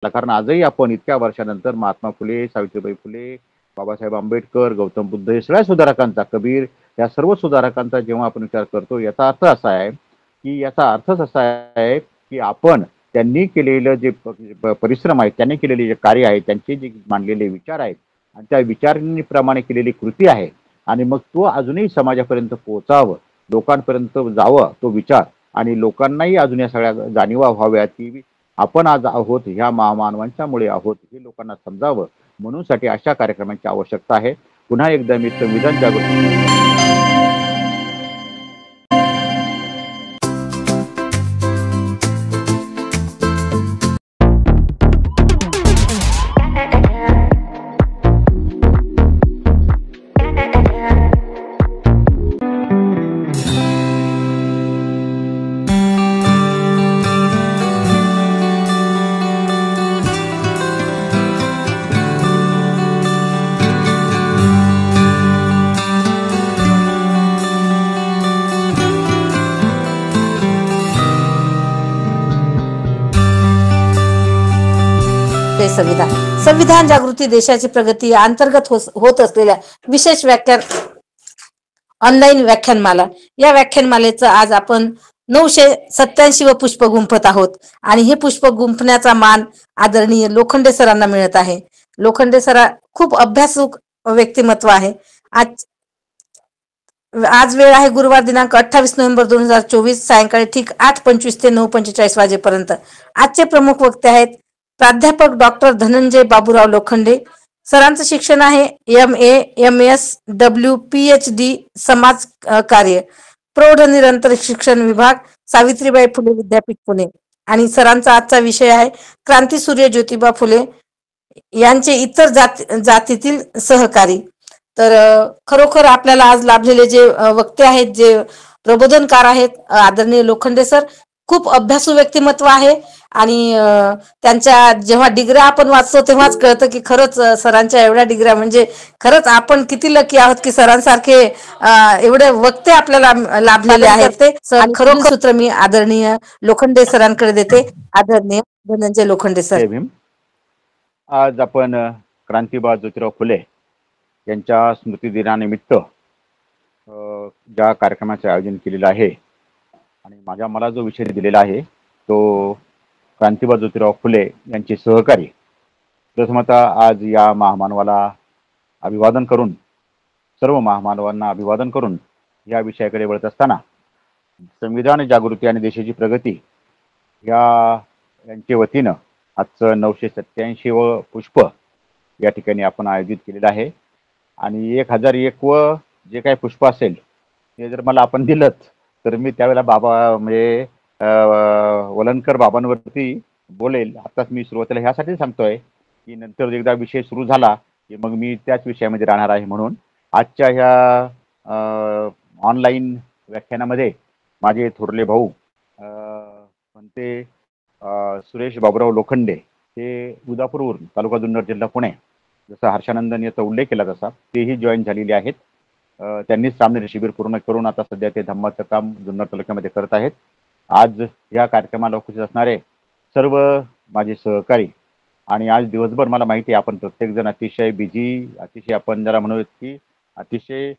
कारण आजही आपण इतक्या वर्षानंतर महात्मा फुले, सावित्रीबाई फुले, बाबासाहेब आंबेडकर, गौतम बुद्ध या सगळ्या सुधारकांचा, कबीर या सर्व सुधारकांचा जेव्हा आपण विचार करतो, याचा अर्थ असा आहे की याचा अर्थच असा आहे की आपण त्यांनी केलेलं जे परिश्रम आहेत, त्यांनी केलेले जे कार्य आहे, त्यांचे जे मांडलेले विचार आहेत आणि त्या विचारांप्रमाणे केलेली कृती आहे आणि मग तो अजूनही समाजापर्यंत पोहोचावं, लोकांपर्यंत जावं तो विचार आणि लोकांनाही अजून या सगळ्या जाणीवा व्हाव्यात की आपण आज आहोत ह्या महामानवांच्यामुळे आहोत हे लोकांना समजावं, म्हणून साठी अशा कार्यक्रमांची आवश्यकता आहे. पुन्हा एकदा मी संविधान जागृती संविधान जागृती देशाची प्रगती या अंतर्गत होत असलेल्या विशेष व्याख्यान ऑनलाईन व्याख्यानमाला, या व्याख्यानमालेचं आज आपण 987 पुष्प गुंफत आहोत आणि हे पुष्प गुंफण्याचा मान आदरणीय लोखंडे सरांना मिळत आहे. लोखंडे सर खूप अभ्यासक व्यक्तिमत्व आहे. आज वेळ आहे गुरुवार दिनांक 28 नोव्हेंबर 2024 सायंकाळी ठीक 8:25 ते 9:45 वाजेपर्यंत. आजचे प्रमुख वक्ते आहेत प्राध्यापक डॉक्टर धनंजय बाबूराव लोखंडे. सरांचं शिक्षण आहे MA, MS, WPHD समाज कार्य, प्रौढ निरंतर शिक्षण विभाग, सावित्रीबाई फुले विद्यापीठ पुणे. आणि सरांचा आजचा विषय आहे क्रांतीसूर्य ज्योतिबा फुले यांचे इतर जातीतील सहकारी. तर खरोखर आपल्याला आज लाभलेले जे वक्ते आहेत, जे प्रबोधनकार आहेत, आदरणीय लोखंडे सर खूप अभ्यासू व्यक्तिमत्व आहे आणि त्यांच्या जेव्हा डिग्र्या आपण वाचतो तेव्हाच कळतं की खरंच सरांच्या एवढ्या डिग्र्या म्हणजे खरंच आपण किती लकी आहोत की सरांसारखे एवढे वक्ते आपल्याला लाभलेले आहेत. ते खरोखर सूत्र मी आदरणीय लोखंडे सरांकडे देते. आदरणीय धनंजय लोखंडे सर. आज आपण क्रांतीबा ज्योतिराव फुले यांच्या स्मृती दिनानिमित्त ज्या कार्यक्रमाचे आयोजन केलेलं आहे आणि मला जो विषय दिलेला आहे तो क्रांतीबा ज्योतिराव फुले यांचे सहकारी. प्रथमतः आज या महामानवाला अभिवादन करून, सर्व महामानवांना अभिवादन करून या विषयाकडे वळत असताना संविधान जागृती आणि देशाची प्रगती यांच्या वतीनं आजचं 987 पुष्प या ठिकाणी आपण आयोजित केलेलं आहे आणि 1001 जे काही पुष्प असेल ते जर मला आपण दिलं तर मी त्यावेळेला बाबा म्हणजे वलनकर बाबांवरती बोलेल. आताच मी सुरुवातीला ह्यासाठी सांगतोय की नंतर एकदा विषय सुरू झाला की मग मी त्याच विषयामध्ये राहणार आहे. म्हणून आजच्या ह्या ऑनलाईन व्याख्यानामध्ये माझे थोरले भाऊ म्हणते सुरेश बाबूराव लोखंडे हे उदापूरवरून, तालुका जुन्नर, जिल्हा पुणे, जसा हर्षानंदन याचा उल्लेख केला तसा तेही जॉईन झालेले आहेत. त्यांनीच सामने शिबिर पूर्ण करून आता सध्या ते धम्माचं काम जुन्नर तालुक्यामध्ये करत आहेत. आज या कार्यक्रमाला उपस्थित असणारे सर्व माझे सहकारी आणि आज दिवसभर मला माहिती आहे आपण प्रत्येकजण अतिशय बिझी, अतिशय आपण जरा म्हणूयात की अतिशय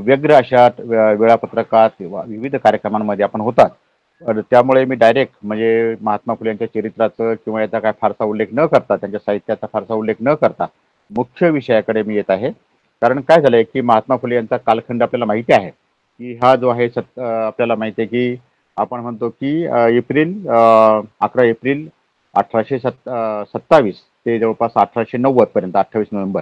व्यग्र अशा वेळापत्रकात विविध कार्यक्रमांमध्ये आपण होतात. त्यामुळे मी डायरेक्ट म्हणजे महात्मा फुले यांच्या चरित्राचं किंवा याचा काय फारसा उल्लेख न करता, त्यांच्या साहित्याचा फारसा उल्लेख न करता मुख्य विषयाकडे मी येत आहे. कारण काय झालंय की महात्मा फुले यांचा कालखंड आपल्याला माहिती आहे की हा जो आहे आपल्याला माहिती आहे की आपण म्हणतो की 11 एप्रिल 1827 ते जवळपास 1890 पर्यंत 28 नोव्हेंबर.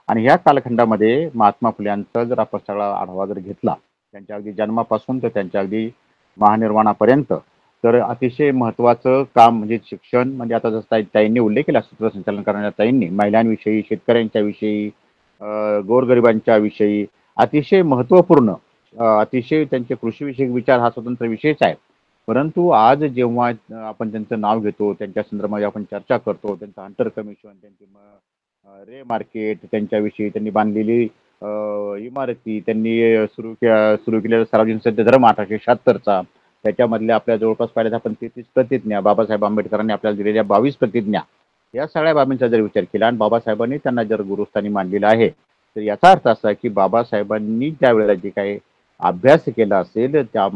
आणि ह्या कालखंडामध्ये महात्मा फुले यांचा जर आपण सगळा आढावा जर घेतला त्यांच्या अगदी जन्मापासून तर त्यांच्या अगदी महानिर्वाणापर्यंत, तर अतिशय महत्त्वाचं काम म्हणजे शिक्षण. म्हणजे आता जसं ताईंनी उल्लेख केला सूत्रसंचालन करणाऱ्या ताईंनी महिलांविषयी, शेतकऱ्यांच्या विषयी, गोरगरिबांच्या विषयी अतिशय महत्त्वपूर्ण, अतिशय त्यांचे कृषीविषयक विचार हा स्वतंत्र विषयच आहे. परंतु आज जेव्हा आपण त्यांचं नाव घेतो, त्यांच्या संदर्भात आपण चर्चा करतो, त्यांचं हंटर कमिशन, त्यांची रे मार्केट, त्यांच्याविषयी त्यांनी बांधलेली इमारती, त्यांनी सुरू केलेला सार्वजनिक सत्य धर्म 1876चा, त्याच्यामधल्या आपल्या जवळपास पाहिलं तर आपण 33 प्रतिज्ञा, बाबासाहेब आंबेडकरांनी आपल्याला दिलेल्या 22 प्रतिज्ञा, या सगळ्या बाबींचा जर विचार केला आणि बाबासाहेबांनी त्यांना जर गुरुस्थानी मांडलेलं आहे, तर याचा अर्थ असा की बाबासाहेबांनी त्यावेळेला जे काही अभ्यास केला असेल त्या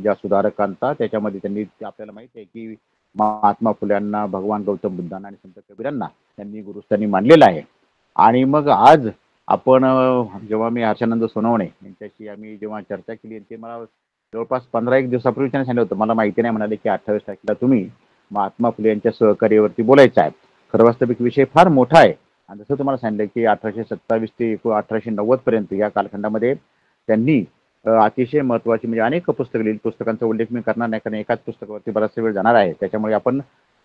ज्या सुधारकांचा, त्याच्यामध्ये त्यांनी आपल्याला माहिती आहे की महात्मा फुल्यांना, भगवान गौतम बुद्धांना आणि संत कबीरांना त्यांनी गुरुस्थानी मानलेलं आहे. आणि मग आज आपण जेव्हा मी हर्षानंद सोनवणे यांच्याशी आम्ही जेव्हा चर्चा केली, ते मला जवळपास 15-1 दिवसापूर्वी त्यांनी सांगितलं होतं, मला माहिती नाही, म्हणाले की 28 तारखेला तुम्ही महात्मा फुले यांच्या सहकार्यावरती बोलायचं आहे. खरं वास्तविक विषय फार मोठा आहे. आणि जसं तुम्हाला सांगितलं की 1827 ते 1890 पर्यंत या कालखंडामध्ये त्यांनी अतिशय महत्त्वाची म्हणजे अनेक पुस्तकं लिहिली. पुस्तकांचा उल्लेख मी करणार नाही, कारण एकाच पुस्तकावरती बराचसा वेळ जाणार आहे. त्याच्यामुळे आपण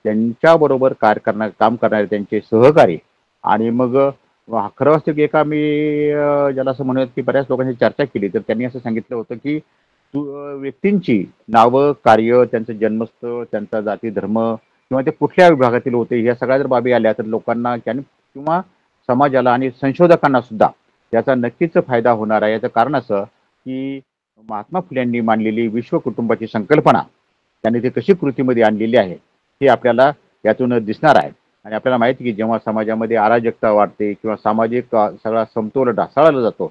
त्यांच्याबरोबर काम करणारे त्यांचे सहकारी आणि मग खरं वास्तविक एका मी ज्याला असं म्हणूयात की बऱ्याच लोकांशी चर्चा केली, तर त्यांनी असं सांगितलं होतं की व्यक्तींची नावं, कार्य, त्यांचं जन्मस्थळ, त्यांचा जाती धर्म किंवा ते कुठल्या विभागातील होते, या सगळ्या जर बाबी आल्या तर लोकांना किंवा समाजाला आणि संशोधकांना सुद्धा त्याचा नक्कीच फायदा होणार आहे. याचं कारण असं की महात्मा फुल्यांनी मांडलेली विश्व कुटुंबाची संकल्पना त्यांनी ते कशी कृतीमध्ये आणलेली आहे हे आपल्याला यातून दिसणार आहे. आणि आपल्याला माहिती की जेव्हा समाजामध्ये अराजकता वाढते किंवा सामाजिक सगळा समतोल ढासळला जातो,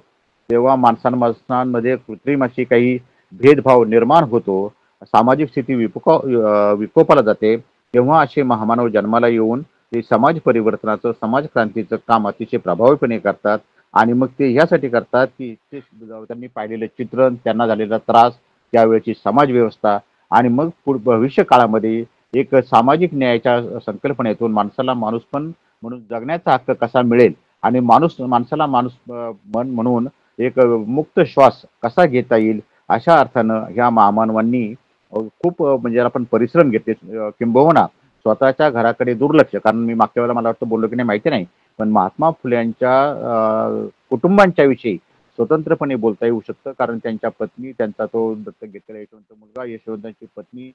तेव्हा माणसांमध्ये कृत्रिम अशी काही भेदभाव निर्माण होतो, सामाजिक स्थिती विकोपाला जाते, तेव्हा असे महामानव जन्माला येऊन ते समाज परिवर्तनाचं, समाज क्रांतीचं काम अतिशय प्रभावीपणे करतात. आणि मग ते ह्यासाठी करतात की त्यांनी पाहिलेलं चित्रण, त्यांना झालेला त्रास, त्यावेळेची समाज व्यवस्था आणि मग भविष्य काळामध्ये एक सामाजिक न्यायाच्या संकल्पनेतून माणसाला माणूसपण म्हणून जगण्याचा हक्क कसा मिळेल आणि माणसाला माणूस मन म्हणून एक मुक्त श्वास कसा घेता येईल, अशा अर्थानं ह्या महामानवांनी खूप म्हणजे आपण परिश्रम घेतले, किंबहुना स्वतःच्या घराकडे दुर्लक्ष, कारण मी मागच्या वेळेला मला वाटतं बोललो की नाही माहिती नाही, पण महात्मा फुल्यांच्या कुटुंबांच्या विषयी स्वतंत्रपणे बोलता येऊ शकतं. कारण त्यांच्या पत्नी, त्यांचा तो दत्तक घेतलेला यशवंत मुलगा, यशवंतांची पत्नी,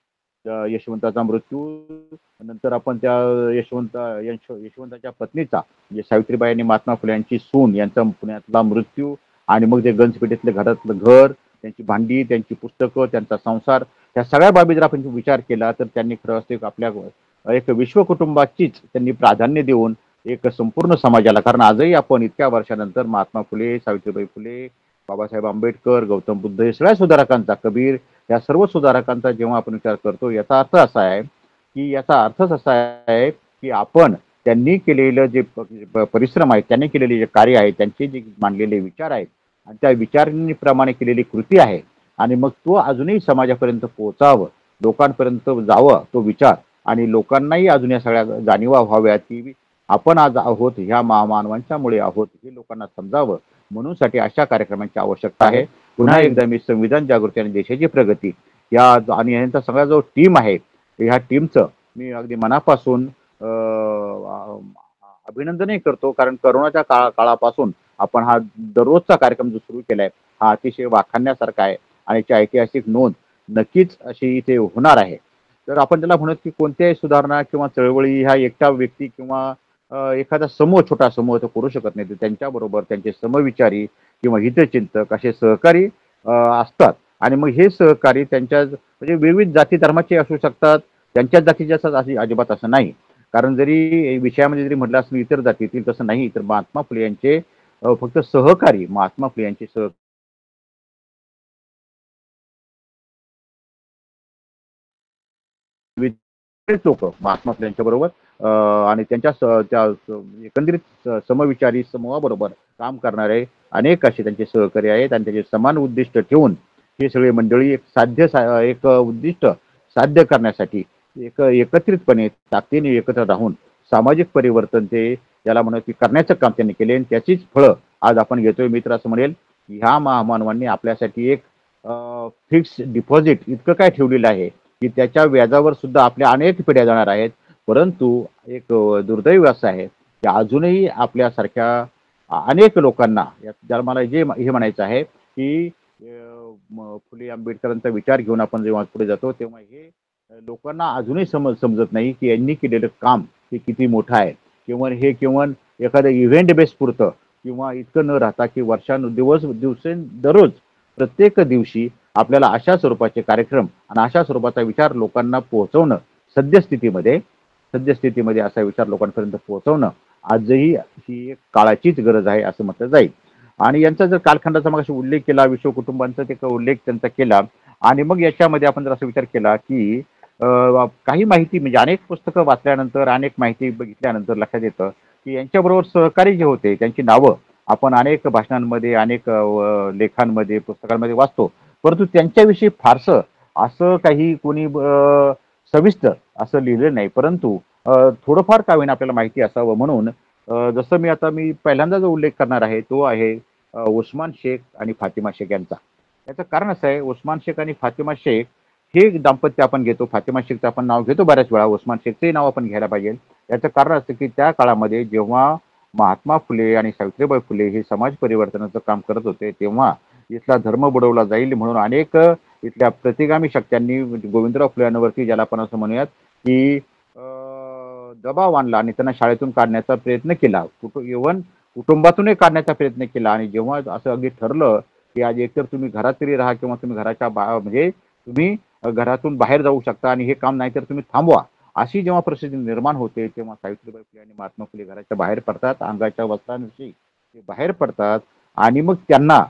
यशवंताचा मृत्यू, नंतर आपण त्या यशवंताच्या पत्नीचा म्हणजे सावित्रीबाई आणि महात्मा फुले यांची सून यांचा पुण्यातला मृत्यू, आणि मग ते गंजपेठेतले घरातलं घर, त्यांची भांडी, त्यांची पुस्तकं, त्यांचा संसार, त्या सगळ्या बाबी जर आपण विचार केला तर त्यांनी खरं असते आपल्या एक विश्व कुटुंबाचीच त्यांनी प्राधान्य देऊन एक संपूर्ण समाजाला, कारण आजही आपण इतक्या वर्षानंतर महात्मा फुले, सावित्रीबाई फुले, बाबासाहेब आंबेडकर, गौतम बुद्ध, हे सगळ्या सुधारकांचा, कबीर, या सर्व सुधारकांचा जेव्हा आपण विचार करतो, याचा अर्थ असा आहे की याचा असा आहे की आपण त्यांनी केलेलं जे परिश्रम आहेत, त्यांनी केलेले जे कार्य आहे, त्यांचे जे मांडलेले विचार आहेत आणि त्या विचारांप्रमाणे केलेली कृती आहे, आणि मग तो अजूनही समाजापर्यंत पोहोचावं, लोकांपर्यंत जावं तो विचार, आणि लोकांनाही अजून या सगळ्या जाणीवा व्हाव्यात की आपण आज आहोत ह्या मानवांच्यामुळे आहोत, हे लोकांना समजावं, म्हणून साठी अशा कार्यक्रमांची आवश्यकता आहे. पुन्हा एकदा मी संविधान जागृती आणि देशाची प्रगती या आणि यांचा सगळा जो टीम आहे, ह्या टीमचं मी अगदी मनापासून अभिनंदनही करतो, कारण करोनाच्या काळापासून आपण हा दररोजचा कार्यक्रम जो सुरू केलाय, हा अतिशय वाखाणण्यासारखा आहे आणि याची ऐतिहासिक नोंद नक्कीच अशी इथे होणार आहे. तर आपण त्याला म्हणत की कोणत्याही सुधारणा किंवा चळवळी ह्या एकटा व्यक्ती किंवा एखादा समूह, छोटा समूह तर करू शकत नाही. त्यांच्याबरोबर त्यांचे समविचारी किंवा हितचिंतक असे सहकारी असतात, आणि मग हे सहकारी त्यांच्या म्हणजे विविध जाती धर्माचे असू शकतात, त्यांच्याच जातीचे असतात अजिबात असं नाही. कारण जरी विषयामध्ये जरी म्हटलं असं इतर जातीतील, तसं नाही. तर महात्मा फुले यांचे फक्त सहकारी, महात्मा फुले यांचे लोक महात्मा फुले यांच्या बरोबर आणि त्यांच्या त्या एकंदरीत समविचारी समूहाबरोबर काम करणारे अनेक असे त्यांचे सहकारी आहेत, आणि त्याचे समान उद्दिष्ट ठेवून ही सगळी मंडळी एक उद्दिष्ट साध्य करण्यासाठी एकत्रितपणे ताकदीने एकत्र राहून सामाजिक परिवर्तन ते ज्याला म्हणत की करण्याचं काम त्यांनी केले, आणि त्याचीच फळं आज आपण घेतोय. मित्र असं म्हणेल की ह्या महामानवांनी आपल्यासाठी एक फिक्स डिपॉझिट इतकं काय ठेवलेलं आहे की त्याच्या व्याजावर सुद्धा आपल्या अनेक पिढ्या जाणार आहेत. परंतु एक दुर्दैव असं आहे की अजूनही आपल्यासारख्या अनेक लोकांना, ज्याला मला हे म्हणायचं आहे की फुले आंबेडकरांचा विचार घेऊन आपण जेव्हा पुढे जातो, तेव्हा हे लोकांना अजूनही समजत नाही की यांनी केलेलं काम हे किती मोठं आहे, किंवा हे केवळ एखाद्या इव्हेंट बेस पुरतं, किंवा इतकं न राहता की दररोज प्रत्येक दिवशी आपल्याला अशा स्वरूपाचे कार्यक्रम आणि अशा स्वरूपाचा विचार लोकांना पोहोचवणं सद्यस्थितीमध्ये असा विचार लोकांपर्यंत पोहोचवणं आजही ही एक काळाचीच गरज आहे असं म्हटलं जाईल. आणि यांचा जर कालखंडाचा मग उल्लेख केला, विश्व कुटुंबांचा ते उल्लेख त्यांचा केला आणि मग याच्यामध्ये आपण जर असा विचार केला की काही माहिती म्हणजे अनेक पुस्तकं वाचल्यानंतर अनेक माहिती बघितल्यानंतर लक्षात येतं की यांच्याबरोबर सहकारी जे होते त्यांची नावं आपण अनेक भाषणांमध्ये अनेक लेखांमध्ये पुस्तकांमध्ये वाचतो, परंतु त्यांच्याविषयी फारसं असं काही कोणी सविस्तर असं लिहिलं नाही. परंतु थोडंफार का होईना आपल्याला माहिती असावं म्हणून जसं मी पहिल्यांदा जो उल्लेख करणार आहे तो आहे उस्मान शेख आणि फातिमा शेख यांचा. याचं कारण असं आहे, उस्मान शेख आणि फातिमा शेख हे दाम्पत्य आपण घेतो, फातिमा शेखचं आपण नाव घेतो बऱ्याच वेळा, उस्मान शेखचंही नाव आपण घ्यायला पाहिजे. याचं कारण असं की त्या काळामध्ये जेव्हा महात्मा फुले आणि सावित्रीबाई फुले हे समाज परिवर्तनाचं काम करत होते तेव्हा इथला धर्म बुडवला जाईल म्हणून अनेक इथल्या प्रतिगामी शक्त्यांनी गोविंदराव फुले यांवरती, ज्याला आपण असं म्हणूयात की दबाव आणला आणि त्यांना शाळेतून काढण्याचा प्रयत्न केला, इव्हन कुटुंबातूनही काढण्याचा प्रयत्न केला. आणि जेव्हा असं अगदी ठरलं की आज एकतर तुम्ही घरात तरी राहा किंवा तुम्ही घराच्या म्हणजे तुम्ही घरातून बाहेर जाऊ शकता आणि हे काम नाही तर तुम्ही थांबवा, अशी जेव्हा परिस्थिती निर्माण होते तेव्हा सावित्रीबाई फुले आणि महात्मा फुले घराच्या बाहेर पडतात, अंगाच्या वस्त्रांविषयी ते बाहेर पडतात आणि मग त्यांना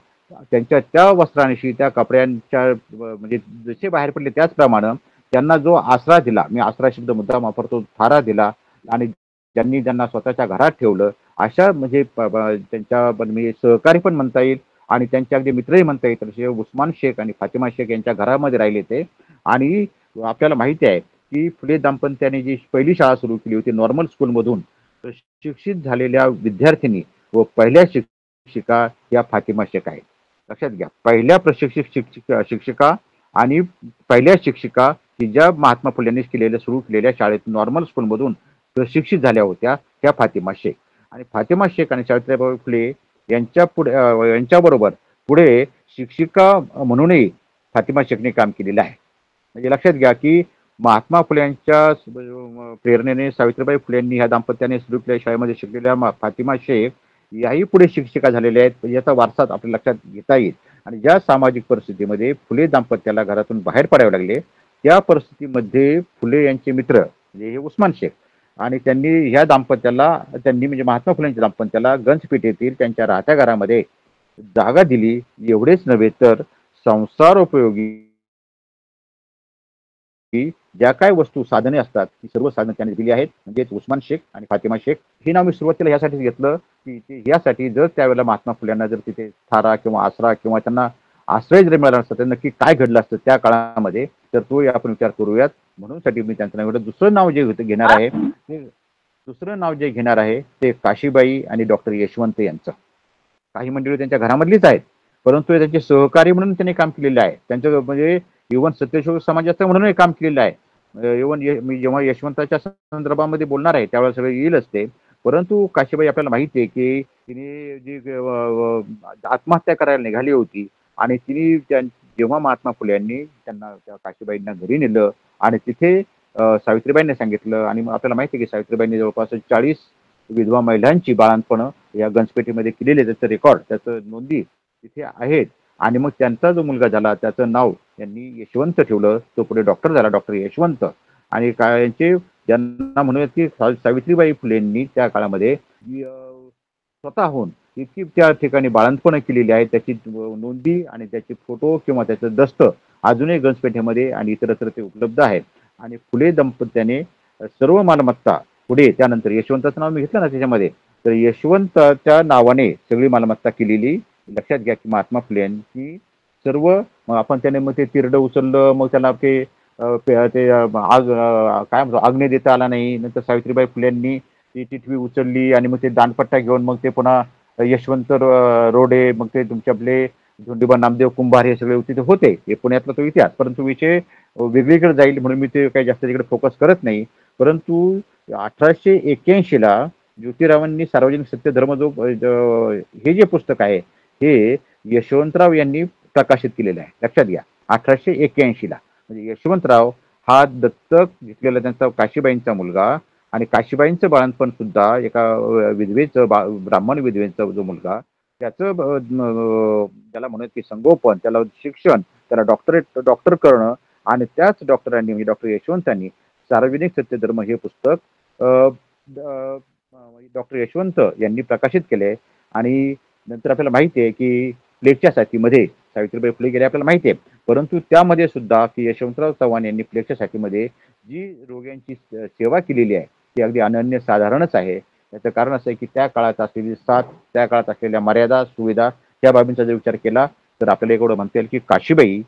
त्यांच्या त्या वस्त्रांशी त्या कपड्यांच्या म्हणजे जसे बाहेर पडले त्याचप्रमाणे त्यांना जो आसरा दिला, मी आसरा शब्द मुद्दाम वापरतो, थारा दिला आणि ज्यांनी त्यांना स्वतःच्या घरात ठेवलं अशा म्हणजे त्यांच्या म्हणजे सहकारी पण म्हणता येईल आणि त्यांचे अगदी मित्रही म्हणता येईल तसे उस्मान शेख आणि फातिमा शेख यांच्या घरामध्ये राहिले ते. आणि आपल्याला माहिती आहे की फुले दाम्पत्याने जी पहिली शाळा सुरू केली होती नॉर्मल स्कूलमधून, शिक्षित झालेल्या विद्यार्थिनी व पहिल्या शिक्षिका या फातिमा शेख आहेत. लक्षात घ्या, पहिल्या प्रशिक्षित शिक्षिका आणि पहिल्या शिक्षिका की ज्या महात्मा फुलेंनी सुरू केलेल्या शाळेत नॉर्मल स्कूलमधून प्रशिक्षित झाल्या होत्या त्या फातिमा शेख. आणि फातिमा शेख आणि सावित्रीबाई फुले यांच्याबरोबर पुढे शिक्षिका म्हणूनही फातिमा शेखने काम केलेलं आहे. म्हणजे लक्षात घ्या की महात्मा फुल्यांच्या प्रेरणेने सावित्रीबाई फुलेंनी ह्या दाम्पत्याने सुरू केलेल्या शाळेमध्ये शिकलेल्या फातिमा शेख याही पुढे शिक्षिका झालेल्या आहेत. याचा वारसा आपल्या लक्षात घेता येईल. आणि ज्या सामाजिक परिस्थितीमध्ये फुले दाम्पत्याला घरातून बाहेर पडावे लागले त्या परिस्थितीमध्ये फुले यांचे मित्र म्हणजे हे उस्मान शेख आणि त्यांनी ह्या दाम्पत्याला म्हणजे महात्मा फुलेंच्या दाम्पत्याला गंजपेठेतील त्यांच्या राहत्या घरामध्ये जागा दिली. एवढेच नव्हे तर संसारोपयोगी ज्या काय वस्तू साधने असतात ती सर्व साधने त्यांनी दिली आहेत. म्हणजे उस्मान शेख आणि फातिमा शेख ही नाव मी सुरुवातीला यासाठीच घेतलं की ते यासाठी जर त्यावेळेला महात्मा फुल्यांना जर तिथे थारा किंवा आसरा किंवा त्यांना आश्रय जरी मिळाला असता तर नक्की काय घडलं असतं त्या काळामध्ये, तर तो आपण विचार करूयात. म्हणून साठी मी त्यांचं नाव दुसरं नाव जे घेणार आहे ते काशीबाई आणि डॉक्टर यशवंत यांचं. काही मंडळी त्यांच्या घरामधलीच आहेत परंतु त्यांचे सहकारी म्हणून त्यांनी काम केलेलं आहे. त्यांचं म्हणजे इव्हन सत्यशोधक समाजाचं म्हणूनही काम केलेलं आहे. इव्हन मी जेव्हा यशवंताच्या संदर्भामध्ये बोलणार आहे त्यावेळेला सगळं येईलच ते. परंतु काशीबाई आपल्याला माहिती आहे की तिने जी आत्महत्या करायला निघाली होती आणि तिने जेव्हा महात्मा फुले यांनी त्यांना त्या काशीबाईंना घरी नेलं आणि तिथे सावित्रीबाईंनी सांगितलं आणि आपल्याला माहिती आहे की सावित्रीबाईंनी जवळपास 40 विधवा महिलांची बाळंतपणं या गंजपेठीमध्ये केलेले, त्याचं रेकॉर्ड त्याचं नोंदी तिथे आहेत. आणि मग त्यांचा जो मुलगा झाला त्याचं नाव यांनी यशवंत ठेवलं, तो पुढे डॉक्टर झाला, डॉक्टर यशवंत. आणि यांचे ज्यांना म्हणूयात की सावित्रीबाई फुलेंनी त्या काळामध्ये स्वतःहून इतकी त्या ठिकाणी बाळंतपणं केलेली आहे त्याची नोंदी आणि त्याचे फोटो किंवा त्याचं दस्त अजूनही गंजपेठेमध्ये आणि इतरत्र ते उपलब्ध आहेत. आणि फुले दाम्पत्याने सर्व मालमत्ता पुढे त्यानंतर यशवंताचं नाव मी घेतलं ना त्याच्यामध्ये, तर यशवंताच्या नावाने सगळी मालमत्ता केलेली. लक्षात घ्या की महात्मा फुले यांची सर्व आपण त्याने मग ते तिरडं उचललं, मग त्याला ते काय म्हणतो अग्नी देता आला नाही. नंतर सावित्रीबाई फुलेंनी ती टिटवी उचलली आणि मग ते दानपट्टा घेऊन मग ते पुन्हा यशवंत रोडे, मग ते तुमचे आपले धोंडीबा नामदेव कुंभार हे सगळे तिथे होते. हे पुण्यातला तो इतिहास, परंतु विषय वेगवेगळे जाईल म्हणून मी ते काही जास्त तिकडे फोकस करत नाही. परंतु 1881 ज्योतिरावांनी सार्वजनिक सत्य धर्म जो हे जे पुस्तक आहे हे यशवंतराव यांनी प्रकाशित केलेलं आहे. लक्षात घ्या 1881 म्हणजे यशवंतराव हा दत्तक घेतलेला त्यांचा काशीबाईंचा मुलगा आणि काशीबाईंचं बाळंतपण सुद्धा एका विधवेचं ब्राह्मण विधवेचा जो मुलगा त्याचं त्याला म्हणत की संगोपन, त्याला शिक्षण त्याला डॉक्टर करणं आणि त्याच डॉक्टरांनी म्हणजे डॉक्टर यशवंतांनी सार्वजनिक सत्यधर्म हे पुस्तक डॉक्टर यशवंत यांनी प्रकाशित केले. आणि नंतर आपल्याला माहिती आहे की प्लेगच्या साथीमध्ये सावित्रीबाई फुले गेले आपल्याला माहिती आहे, परंतु त्यामध्ये सुद्धा की यशवंतराव चव्हाण यांनी प्लेगच्या साथीमध्ये जी रोग्यांची सेवा केलेली आहे ती अगदी अनन्य साधारणच आहे. याचं कारण असं आहे की त्या काळात असलेली साथ, त्या काळात असलेल्या मर्यादा, सुविधा या बाबींचा जर विचार केला तर आपल्याला एवढं म्हणता येईल की काशीबाई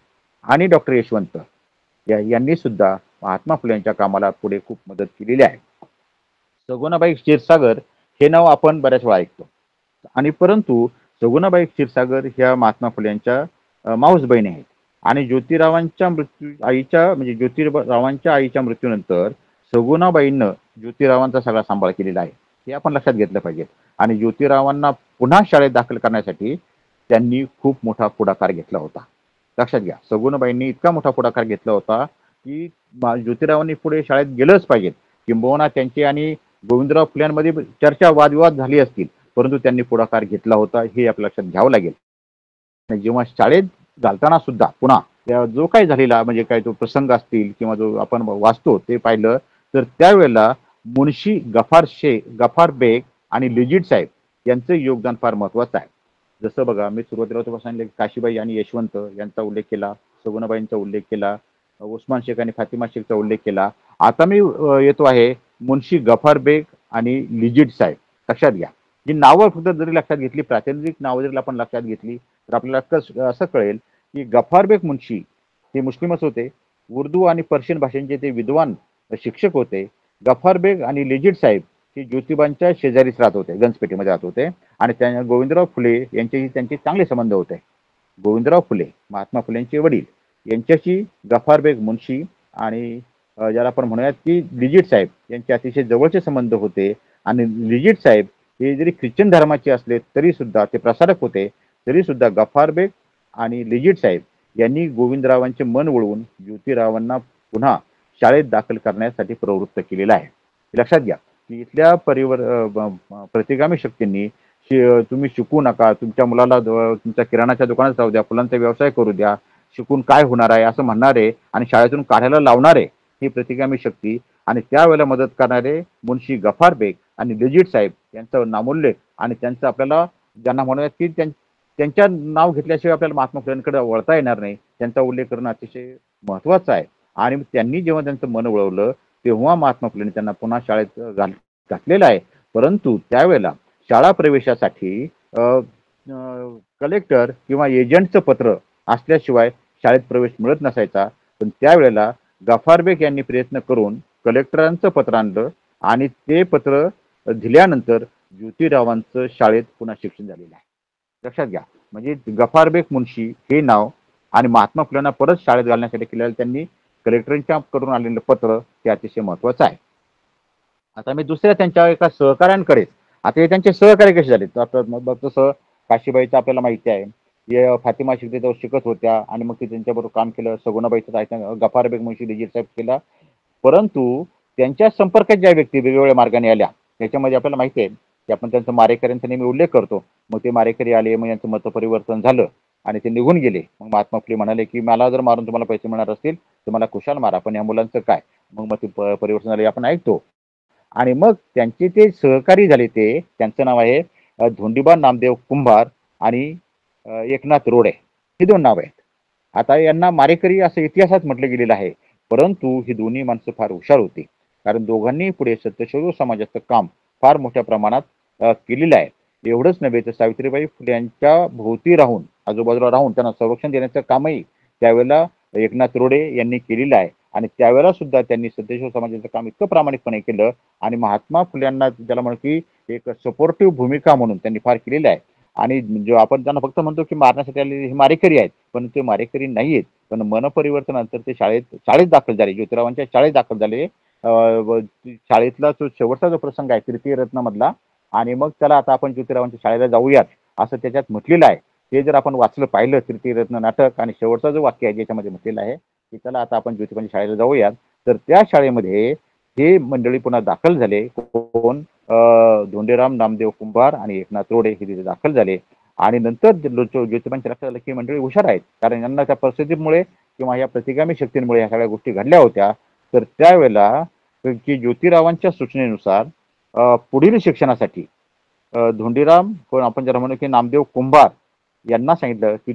आणि डॉक्टर यशवंत यांनी सुद्धा महात्मा फुले यांच्या कामाला पुढे खूप मदत केलेली आहे. सगुणाबाई क्षीरसागर हे नाव आपण बऱ्याच वेळा ऐकतो, आणि परंतु सगुणाबाई क्षीरसागर ह्या महात्मा फुले यांच्या माऊस बहिणी आहेत. आणि ज्योतिरावांच्या आईच्या मृत्यूनंतर सगुणाबाईंनं ज्योतिरावांचा सगळा सांभाळ केलेला आहे, हे आपण लक्षात घेतलं पाहिजे. आणि ज्योतिरावांना पुन्हा शाळेत दाखल करण्यासाठी त्यांनी खूप मोठा पुढाकार घेतला होता. लक्षात घ्या, सगुणाबाईंनी इतका मोठा पुढाकार घेतला होता की ज्योतिरावांनी पुढे शाळेत गेलंच पाहिजे. किंबहुना त्यांची आणि गोविंदराव फुल्यांमध्ये चर्चा वादविवाद झाली असतील, परंतु त्यांनी पुढाकार घेतला होता हे आपल्या लक्षात घ्यावं लागेल. जेव्हा शाळेत घालताना सुद्धा पुन्हा जो काही झालेला म्हणजे काय तो प्रसंग असतील किंवा जो आपण वाचतो ते पाहिलं तर त्यावेळेला मुन्शी गफार बेग आणि लिजिट साहेब यांचं योगदान फार महत्वाचं आहे. जसं बघा, मी सुरुवातीला तुम्हाला सांगितलं की काशीबाई आणि यशवंत यांचा उल्लेख केला, सगुणाबाईंचा उल्लेख केला, उस्मान शेख आणि फातिमा शेखचा उल्लेख केला. आता मी येतो आहे मुन्शी गफार बेग आणि लिजिट साहेब. लक्षात घ्या, ही नावं फक्त जरी लक्षात घेतली, प्रातिनिधिक नावं जरी आपण लक्षात घेतली तर आपल्याला असं कळेल की गफार बेग मुन्शी हे मुस्लिमच होते, उर्दू आणि पर्शियन भाषांचे ते विद्वान शिक्षक होते. गफार बेग आणि लिजिट साहेब हे ज्योतिबांच्या शेजारीच राहत होते, गंजपेठेमध्ये राहत होते. आणि त्या गोविंदराव फुले यांच्याशी त्यांचे चांगले संबंध होते. गोविंदराव फुले महात्मा फुलेंचे वडील यांच्याशी गफार बेग मुन्शी आणि ज्याला आपण म्हणूयात की लिजिट साहेब यांचे अतिशय जवळचे संबंध होते. आणि लिजिट साहेब हे जरी ख्रिश्चन धर्माचे असले तरी सुद्धा ते प्रसारक होते, तरी सुद्धा गफार बेग आणि लिजिट साहेब यांनी गोविंदरावांचे मन वळवून ज्योतिरावांना पुन्हा शाळेत दाखल करण्यासाठी प्रवृत्त केलेला आहे. लक्षात घ्या की इथल्या प्रतिगामी शक्तींनी तुम्ही शिकू नका, तुमच्या मुलाला तुमच्या किराणाच्या दुकानात जाऊ द्या, फुलांचा व्यवसाय करू द्या, शिकून काय होणार आहे असं म्हणणारे आणि शाळेतून काढायला लावणारे ही प्रतिगामी शक्ती आणि त्यावेळेला मदत करणारे मुन्शी गफार बेग आणि लिजिट साहेब यांचा नामोल्लेख आणि त्यांचं आपल्याला ज्यांना म्हणूयात की त्यांच्या नाव घेतल्याशिवाय आपल्याला महात्मा फुलेंकडे वळता येणार नाही, त्यांचा उल्लेख करणं अतिशय महत्वाचं आहे. आणि त्यांनी जेव्हा त्यांचं मन वळवलं तेव्हा महात्मा फुलेंनी त्यांना पुन्हा शाळेत घातलेलं आहे. परंतु त्यावेळेला शाळा प्रवेशासाठी कलेक्टर किंवा एजंटचं पत्र असल्याशिवाय शाळेत प्रवेश मिळत नसायचा. पण त्यावेळेला गफार बेग यांनी प्रयत्न करून कलेक्टरांचं पत्र आणलं आणि ते पत्र दिल्यानंतर ज्योतिरावांचं शाळेत पुन्हा शिक्षण झालेलं आहे. लक्षात घ्या, म्हणजे गफार बेग मुन्शी हे नाव आणि महात्मा फुलेंना परत शाळेत घालण्यासाठी केलेलं त्यांनी कलेक्टरांच्या कडून आलेलं पत्र हे अतिशय महत्वाचं आहे. आता मी दुसऱ्या त्यांच्या एका सहकाऱ्यांकडे, आता हे त्यांचे सहकारी कसे झाले तर तसं काशीबाईचं आपल्याला माहिती आहे, हे फातिमा शेख तिथं शिकत होत्या आणि मग ते त्यांच्याबरोबर काम केलं. सगुणाबाईचं गफार बेग मुन्शी लिजिट साहेब केला. परंतु त्यांच्या संपर्कात ज्या व्यक्ती वेगवेगळ्या मार्गाने आल्या त्याच्यामध्ये आपल्याला माहिती आहे की आपण त्यांचा मारेकऱ्यांचा नेहमी उल्लेख करतो. मग ते मारेकरी आले, मग यांचं मतपरिवर्तन झालं आणि ते निघून गेले. मग महात्मा फुले म्हणाले की मला जर मारून तुम्हाला पैसे मिळणार असतील तर मला खुशाल मारा, पण या मुलांचं काय. मग ते परिवर्तन झाले आपण ऐकतो. आणि मग त्यांचे ते सहकारी झाले, ते त्यांचं नाव आहे धोंडीबा नामदेव कुंभार आणि एकनाथ रोडे, ही दोन नाव आहेत. आता यांना मारेकरी असं इतिहासात म्हटलं गेलेलं आहे, परंतु ही दोन्ही माणसं फार हुशार होती, कारण दोघांनी पुढे सत्यशोधक समाजाचं काम फार मोठ्या प्रमाणात केलेलं आहे. एवढंच नव्हे तर सावित्रीबाई फुले यांच्या भोवती राहून, आजूबाजूला राहून त्यांना संरक्षण देण्याचं कामही त्यावेळेला एकनाथ रोडे यांनी केलेलं आहे. आणि त्यावेळेला सुद्धा त्यांनी सत्यशोधक समाजाचं काम इतकं प्रामाणिकपणे केलं आणि महात्मा फुल्यांना त्याला म्हणून की एक सपोर्टिव्ह भूमिका म्हणून त्यांनी फार केलेलं आहे. आणि जो आपण त्यांना फक्त म्हणतो की मारण्यासाठी आलेले हे मारेकरी आहेत, पण ते मारेकरी नाही आहेत. पण मनपरिवर्तनानंतर ते शाळेत दाखल झाले, ज्योतिरावांच्या शाळेत दाखल झाले. शाळेतला जो शेवटचा जो प्रसंग आहे तृतीय रत्न मधला, आणि मग त्याला आता आपण ज्योतिरावांच्या शाळेला जाऊयात असं त्याच्यात म्हटलेलं आहे. ते जर आपण वाचलं पाहिलं तृतीय रत्न नाटक आणि शेवटचा जो वाक्य आहे ज्याच्यामध्ये म्हटलेलं आहे की त्याला आता आपण ज्योतिबांच्या शाळेला जाऊयात, तर त्या शाळेमध्ये हे मंडळी पुन्हा दाखल झाले. कोण? धोंडीराम नामदेव कुंभार आणि एकनाथ रोडे हे तिथे दाखल झाले. आणि नंतर ज्योतिबांच्या लक्षात आलं की मंडळी हुशार आहेत, कारण यांना त्या परिस्थितीमुळे किंवा या प्रतिगामी शक्तींमुळे ह्या सगळ्या गोष्टी घडल्या होत्या. तर त्यावेळेला की ज्योतिरावांच्या सूचनेनुसार पुढील शिक्षणासाठी धोंडीराम कोण आपण ज्याला म्हणू की नामदेव कुंभार यांना सांगितलं की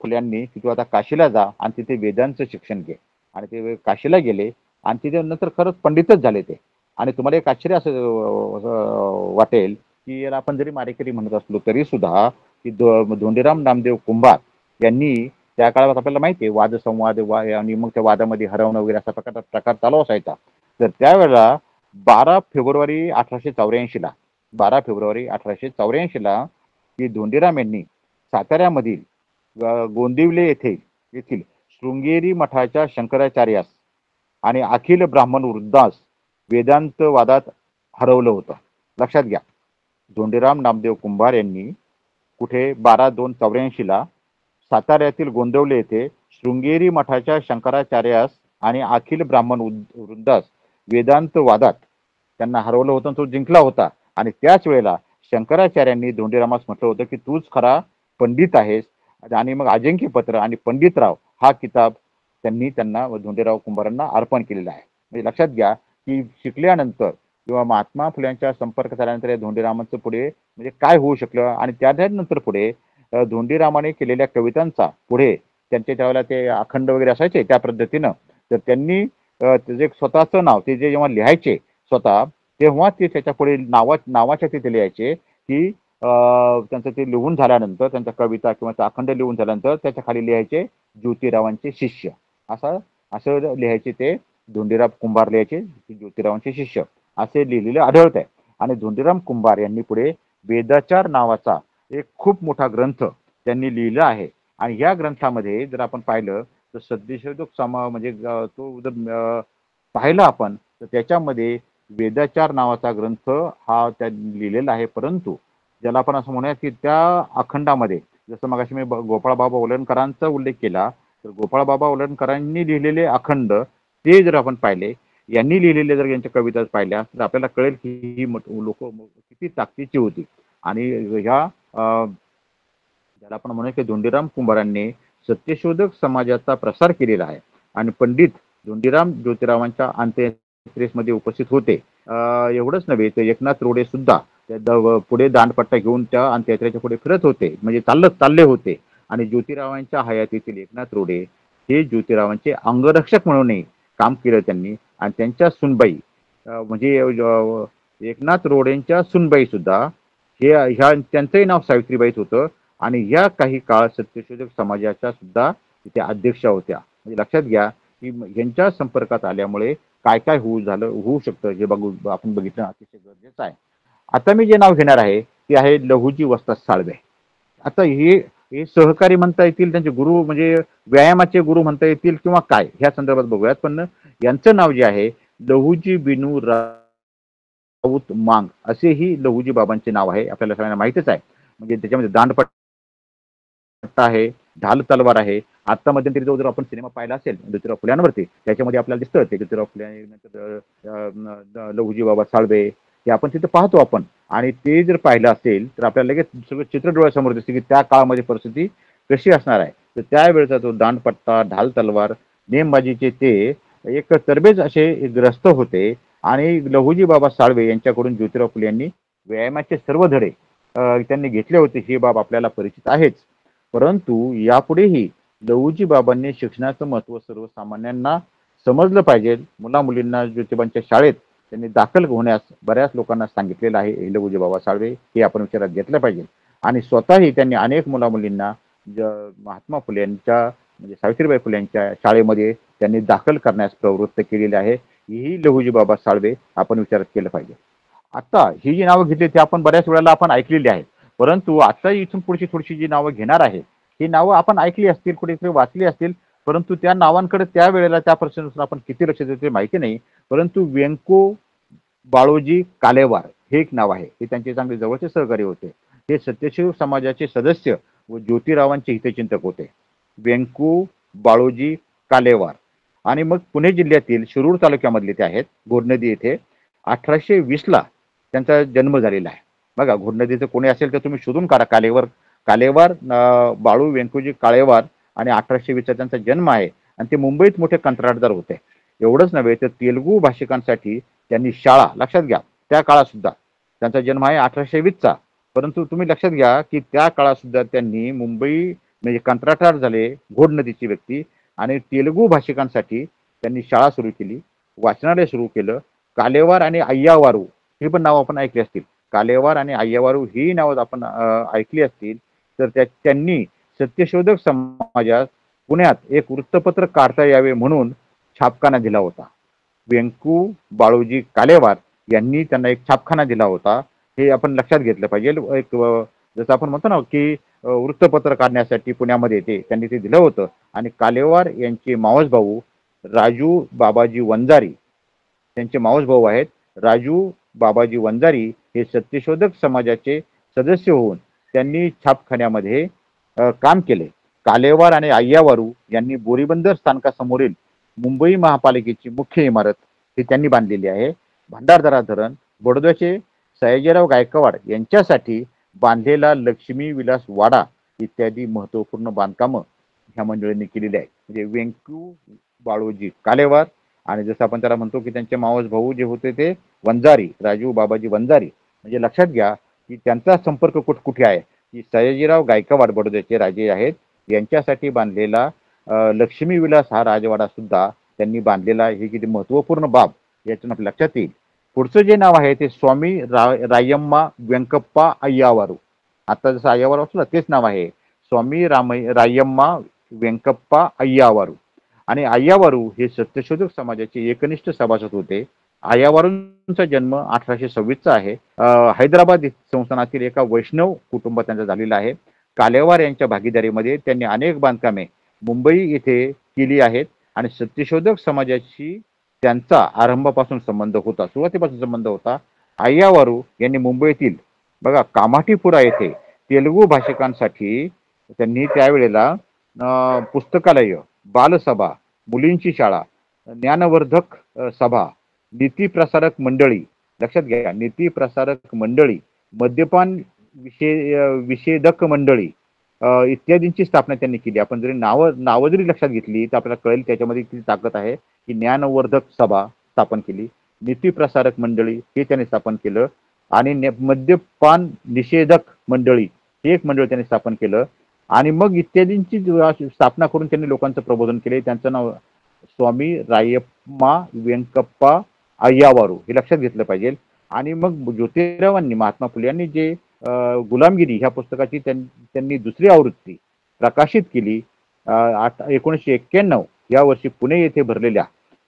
फुल्यांनी की तू आता काशीला जा आणि तिथे वेदांचं शिक्षण घे. आणि ते काशीला गेले आणि तिथे नंतर खरंच पंडितच झाले ते. आणि तुम्हाला एक आश्चर्य असं वाटेल की याला आपण जरी मारेकरी म्हणत असलो तरी सुद्धा की धोंडीराम नामदेव कुंभार यांनी त्या काळात आपल्याला माहिती आहे वादसंवाद आणि मग त्या वादामध्ये हरवणं वगैरे असा प्रकार चालू असायचा. तर त्यावेळेला 12 फेब्रुवारी 1884 की धोंडीराम यांनी साताऱ्यामधील गोंदिवले येथील शृंगेरी मठाच्या शंकराचार्यास आणि अखिल ब्राह्मण वृद्धास वेदांत वादात हरवलं होतं. लक्षात घ्या, धोंडीराम नामदेव कुंभार यांनी कुठे 12/2/84 साताऱ्यातील गोंदिवले येथे शृंगेरी मठाच्या शंकराचार्यास आणि अखिल ब्राह्मण वृद्धास वेदांत वादात त्यांना हरवलं होतं, तो जिंकला होता. आणि त्याच वेळेला शंकराचार्यांनी धोंडीरामास म्हटलं होतं की तूच खरा पंडित आहेस. आणि मग अजिंक्य पत्र आणि पंडितराव हा किताब त्यांना धोंडीराव कुंभारांना अर्पण केलेला आहे. म्हणजे लक्षात घ्या की शिकल्यानंतर किंवा महात्मा फुल्यांच्या संपर्क झाल्यानंतर या धोंडीरामांचं पुढे म्हणजे काय होऊ शकलं. आणि त्यानंतर पुढे धोंडीरामाने केलेल्या कवितांचा पुढे त्यांच्या त्यावेळेला ते अखंड वगैरे असायचे त्या पद्धतीनं, तर त्यांनी त्याचे स्वतःचं नाव ते जे जेव्हा लिहायचे स्वतः तेव्हा ते त्याच्या पुढे नावाच्या तिथे लिहायचे की त्यांचं ते लिहून झाल्यानंतर त्यांच्या कविता किंवा अखंड लिहून झाल्यानंतर त्याच्या खाली लिहायचे ज्योतिरावांचे शिष्य. असं लिहायचे ते धोंडीराम कुंभार लिहायचे की ज्योतिरावांचे शिष्य असे लिहिलेले आढळत आहे. आणि धोंडीराम कुंभार यांनी पुढे वेदाचार नावाचा एक खूप मोठा ग्रंथ त्यांनी लिहिला आहे. आणि या ग्रंथामध्ये जर आपण पाहिलं तर सद्यशोधक म्हणजे तो जर पाहिला आपण तर त्याच्यामध्ये वेदाचार नावाचा ग्रंथ हा त्या लिहिलेला आहे. परंतु ज्याला आपण असं म्हणूया की त्या अखंडामध्ये जसं मगाशी मी गोपाळबाबा वलणकरांचा उल्लेख केला, तर गोपाळबाबा वलणकरांनी लिहिलेले अखंड ते जर आपण पाहिले, यांनी लिहिलेले जर यांच्या कविता पाहिल्या तर आपल्याला कळेल की ही लोक किती ताकदीची होती. आणि ह्या ज्याला आपण म्हणूया की धोंडीराम कुंभारांनी सत्यशोधक समाजाचा प्रसार केलेला आहे. आणि पंडित धोंडीराम ज्योतिरावांच्या अंत्ययात्रेमध्ये उपस्थित होते. एवढंच नव्हे तर एकनाथ रोडे सुद्धा पुढे दांडपट्टा घेऊन त्या अंत्ययात्रेच्या पुढे फिरत होते, म्हणजे चालले होते. आणि ज्योतिरावांच्या हयातीतील एकनाथ रोडे हे ज्योतिरावांचे अंगरक्षक म्हणूनही काम केलं त्यांनी. आणि त्यांच्या सुनबाई म्हणजे एकनाथ रोडेंच्या सुनबाई सुद्धा त्यांचंही नाव सावित्रीबाईच होतं. आणि ह्या काही काळ सत्यशोधक समाजाच्या सुद्धा तिथे अध्यक्षा होत्या. म्हणजे लक्षात घ्या की यांच्या संपर्कात आल्यामुळे काय काय होऊ शकतं हे आपण बघितलं अतिशय गरजेचं आहे. आता मी जे नाव घेणार आहे ते आहे लहुजी वस्ताद साळवे. आता हे सहकारी म्हणता येतील, त्यांचे गुरु म्हणजे व्यायामाचे गुरु म्हणता येतील किंवा काय, ह्या संदर्भात बघूयात. पण यांचं नाव जे आहे लहुजी बिनू राऊत मांग असेही लहुजी बाबांचे नाव आहे. आपल्याला सगळ्यांना माहितच आहे. म्हणजे त्याच्यामध्ये दांडपट्टा आहे, ढाल तलवार आहे. आता मध्यंतरी जर आपण सिनेमा पाहिला असेल ज्योतिराव फुल्यांवरती, त्याच्यामध्ये आपल्याला दिसतं ते ज्योतिराव फुले लहुजी बाबा साळवे हे आपण तिथे पाहतो आपण. आणि ते जर पाहिलं असेल तर आपल्याला लगेच सगळं चित्र डोळ्यासमोर दिसते की त्या काळामध्ये परिस्थिती कशी असणार आहे. तर त्यावेळेचा तो दांडपट्टा, ढाल तलवार, नेमबाजीचे ते एक तरबेज असे ग्रस्त होते. आणि लहुजी बाबा साळवे यांच्याकडून ज्योतिराव फुले यांनी व्यायामाचे सर्व धडे त्यांनी घेतले होते, हे बाब आपल्याला परिचित आहेच. परंतु यापुढेही लहुजी बाबांनी शिक्षणाचं महत्त्व सर्वसामान्यांना समजलं पाहिजे. मुलींना ज्योतिबांच्या शाळेत त्यांनी दाखल होण्यास बऱ्याच लोकांना सांगितलेलं आहे लहुजी बाबा साळवे, हे आपण विचारात घेतलं पाहिजे. आणि स्वतःही त्यांनी अनेक मुलींना महात्मा फुले यांच्या म्हणजे सावित्रीबाई फुले यांच्या शाळेमध्ये त्यांनी दाखल करण्यास प्रवृत्त केलेले आहे. ही लहुजी बाबा साळवे आपण विचारात केलं पाहिजे. आता ही जी नावं घेतली ती आपण बऱ्याच वेळेला आपण ऐकलेली आहेत. परंतु आता इथून पुढची थोडीशी जी नावं घेणार आहे ही नावं आपण ऐकली असतील, कुठेतरी वाचली असतील, परंतु त्या नावांकडे त्या वेळेला त्या परिस्थितीनुसार आपण किती लक्ष देतो माहिती नाही. परंतु व्यंको बाळोजी कालेवार हे एक नाव आहे. हे त्यांचे चांगले जवळचे सहकारी होते. हे सत्यशिव समाजाचे सदस्य व ज्योतिरावांचे हितचिंतक होते, व्यंको बाळोजी कालेवार. आणि मग पुणे जिल्ह्यातील शिरूर तालुक्यामधले ते आहेत. घोडनदी येथे 1820 त्यांचा जन्म झालेला आहे. बघा, घोडनदीचं कोणी असेल तर तुम्ही शोधून काढा कालेवार कालेवार बाळू व्यंकोजी काळेवार आणि 1820 त्यांचा जन्म आहे आणि ते मुंबईत मोठे कंत्राटदार होते. एवढंच नव्हे तर तेलुगू भाषिकांसाठी त्यांनी शाळा, लक्षात घ्या त्या काळात सुद्धा त्यांचा जन्म आहे 1820चा, परंतु तुम्ही लक्षात घ्या की त्या काळात सुद्धा त्यांनी मुंबई म्हणजे कंत्राटदार झाले, घोड नदीची व्यक्ती, आणि तेलुगू भाषिकांसाठी त्यांनी शाळा सुरू केली, वाचनालय सुरू केलं. कालेवार आणि अय्यावारू ही पण नावं आपण ऐकली असतील. कालेवार आणि अय्यावारू ही नावं आपण ऐकली असतील. तर त्यांनी सत्यशोधक समाजात पुण्यात एक वृत्तपत्र काढता यावे म्हणून छापखाना दिला होता. व्यंकू बाळूजी कालेवार यांनी त्यांना एक छापखाना दिला होता. हे आपण लक्षात घेतलं पाहिजे. एक जसं आपण म्हणतो ना की वृत्तपत्र काढण्यासाठी पुण्यामध्ये त्यांनी ते दिलं होतं. आणि कालेवार यांचे मावस भाऊ राजू बाबाजी वंजारी, त्यांचे मावस भाऊ आहेत राजू बाबाजी वंजारी, हे सत्यशोधक समाजाचे सदस्य होऊन त्यांनी छापखान्यामध्ये काम केले. कालेवार आणि अय्यावारू यांनी बोरीबंदर स्थानकासमोरील मुंबई महापालिकेची मुख्य इमारत ही त्यांनी बांधलेली आहे. भंडारदरा धरण, बडोद्याचे सयाजीराव गायकवाड यांच्यासाठी बांधलेला लक्ष्मी विलास वाडा इत्यादी महत्वपूर्ण बांधकामं ह्या मंडळींनी केलेली आहे. म्हणजे व्यंकू बाळूजी कालेवार आणि जसं आपण त्याला म्हणतो की त्यांचे मावस भाऊ जे होते ते वंजारी, राजू बाबाजी वंजारी. म्हणजे लक्षात घ्या की त्यांचा संपर्क कुठे आहे की सयाजीराव गायकवाड बडोद्याचे राजे आहेत यांच्यासाठी बांधलेला लक्ष्मी विलास हा राजवाडा सुद्धा त्यांनी बांधलेला आहे. हे किती महत्वपूर्ण बाब यातून आपल्या लक्षात येईल. पुढचं जे नाव आहे ते स्वामी रायम्मा व्यंकप्पा अय्यावारू. आता जसं अय्यावारू असलं तेच नाव आहे, स्वामी रायम्मा व्यंकप्पा अय्यावारू. आणि अय्यावारू हे सत्यशोधक समाजाचे एकनिष्ठ सभासद होते. अय्यावारूंचा जन्म 1826चा आहे. हैदराबाद संस्थानातील एका वैष्णव कुटुंबात त्यांचा झालेला आहे. कालेवार यांच्या भागीदारीमध्ये त्यांनी अनेक बांधकामे मुंबई येथे केली आहेत आणि सत्यशोधक समाजाशी त्यांचा आरंभापासून संबंध होता, सुरुवातीपासून संबंध होता. अय्यावारू यांनी मुंबईतील बघा कामाठीपुरा येथे तेलुगू भाषिकांसाठी त्यांनी त्यावेळेला पुस्तकालय, बालसभा, मुलींची शाळा, ज्ञानवर्धक सभा, नीती प्रसारक मंडळी, लक्षात घ्या नीती प्रसारक मंडळी, मद्यपान विषेदक मंडळी इत्यादींची स्थापना त्यांनी केली. आपण जरी नावं जरी लक्षात घेतली तर आपल्याला कळेल त्याच्यामध्ये किती ताकद आहे. की ज्ञानवर्धक सभा स्थापन केली, नीती प्रसारक मंडळी हे त्यांनी स्थापन केलं, आणि मद्यपान निषेधक मंडळी हे एक मंडळ त्यांनी स्थापन केलं. आणि मग इत्यादींची स्थापना करून त्यांनी लोकांचं प्रबोधन केले. त्यांचं नाव स्वामी रायप्पा व्यंकप्पा अय्यावारू हे लक्षात घेतलं पाहिजे. आणि मग ज्योतिरावांनी, महात्मा फुले यांनी जे गुलामगिरी ह्या पुस्तकाची त्यांनी दुसरी आवृत्ती प्रकाशित केली 1991 या वर्षी पुणे येथे भरलेल्या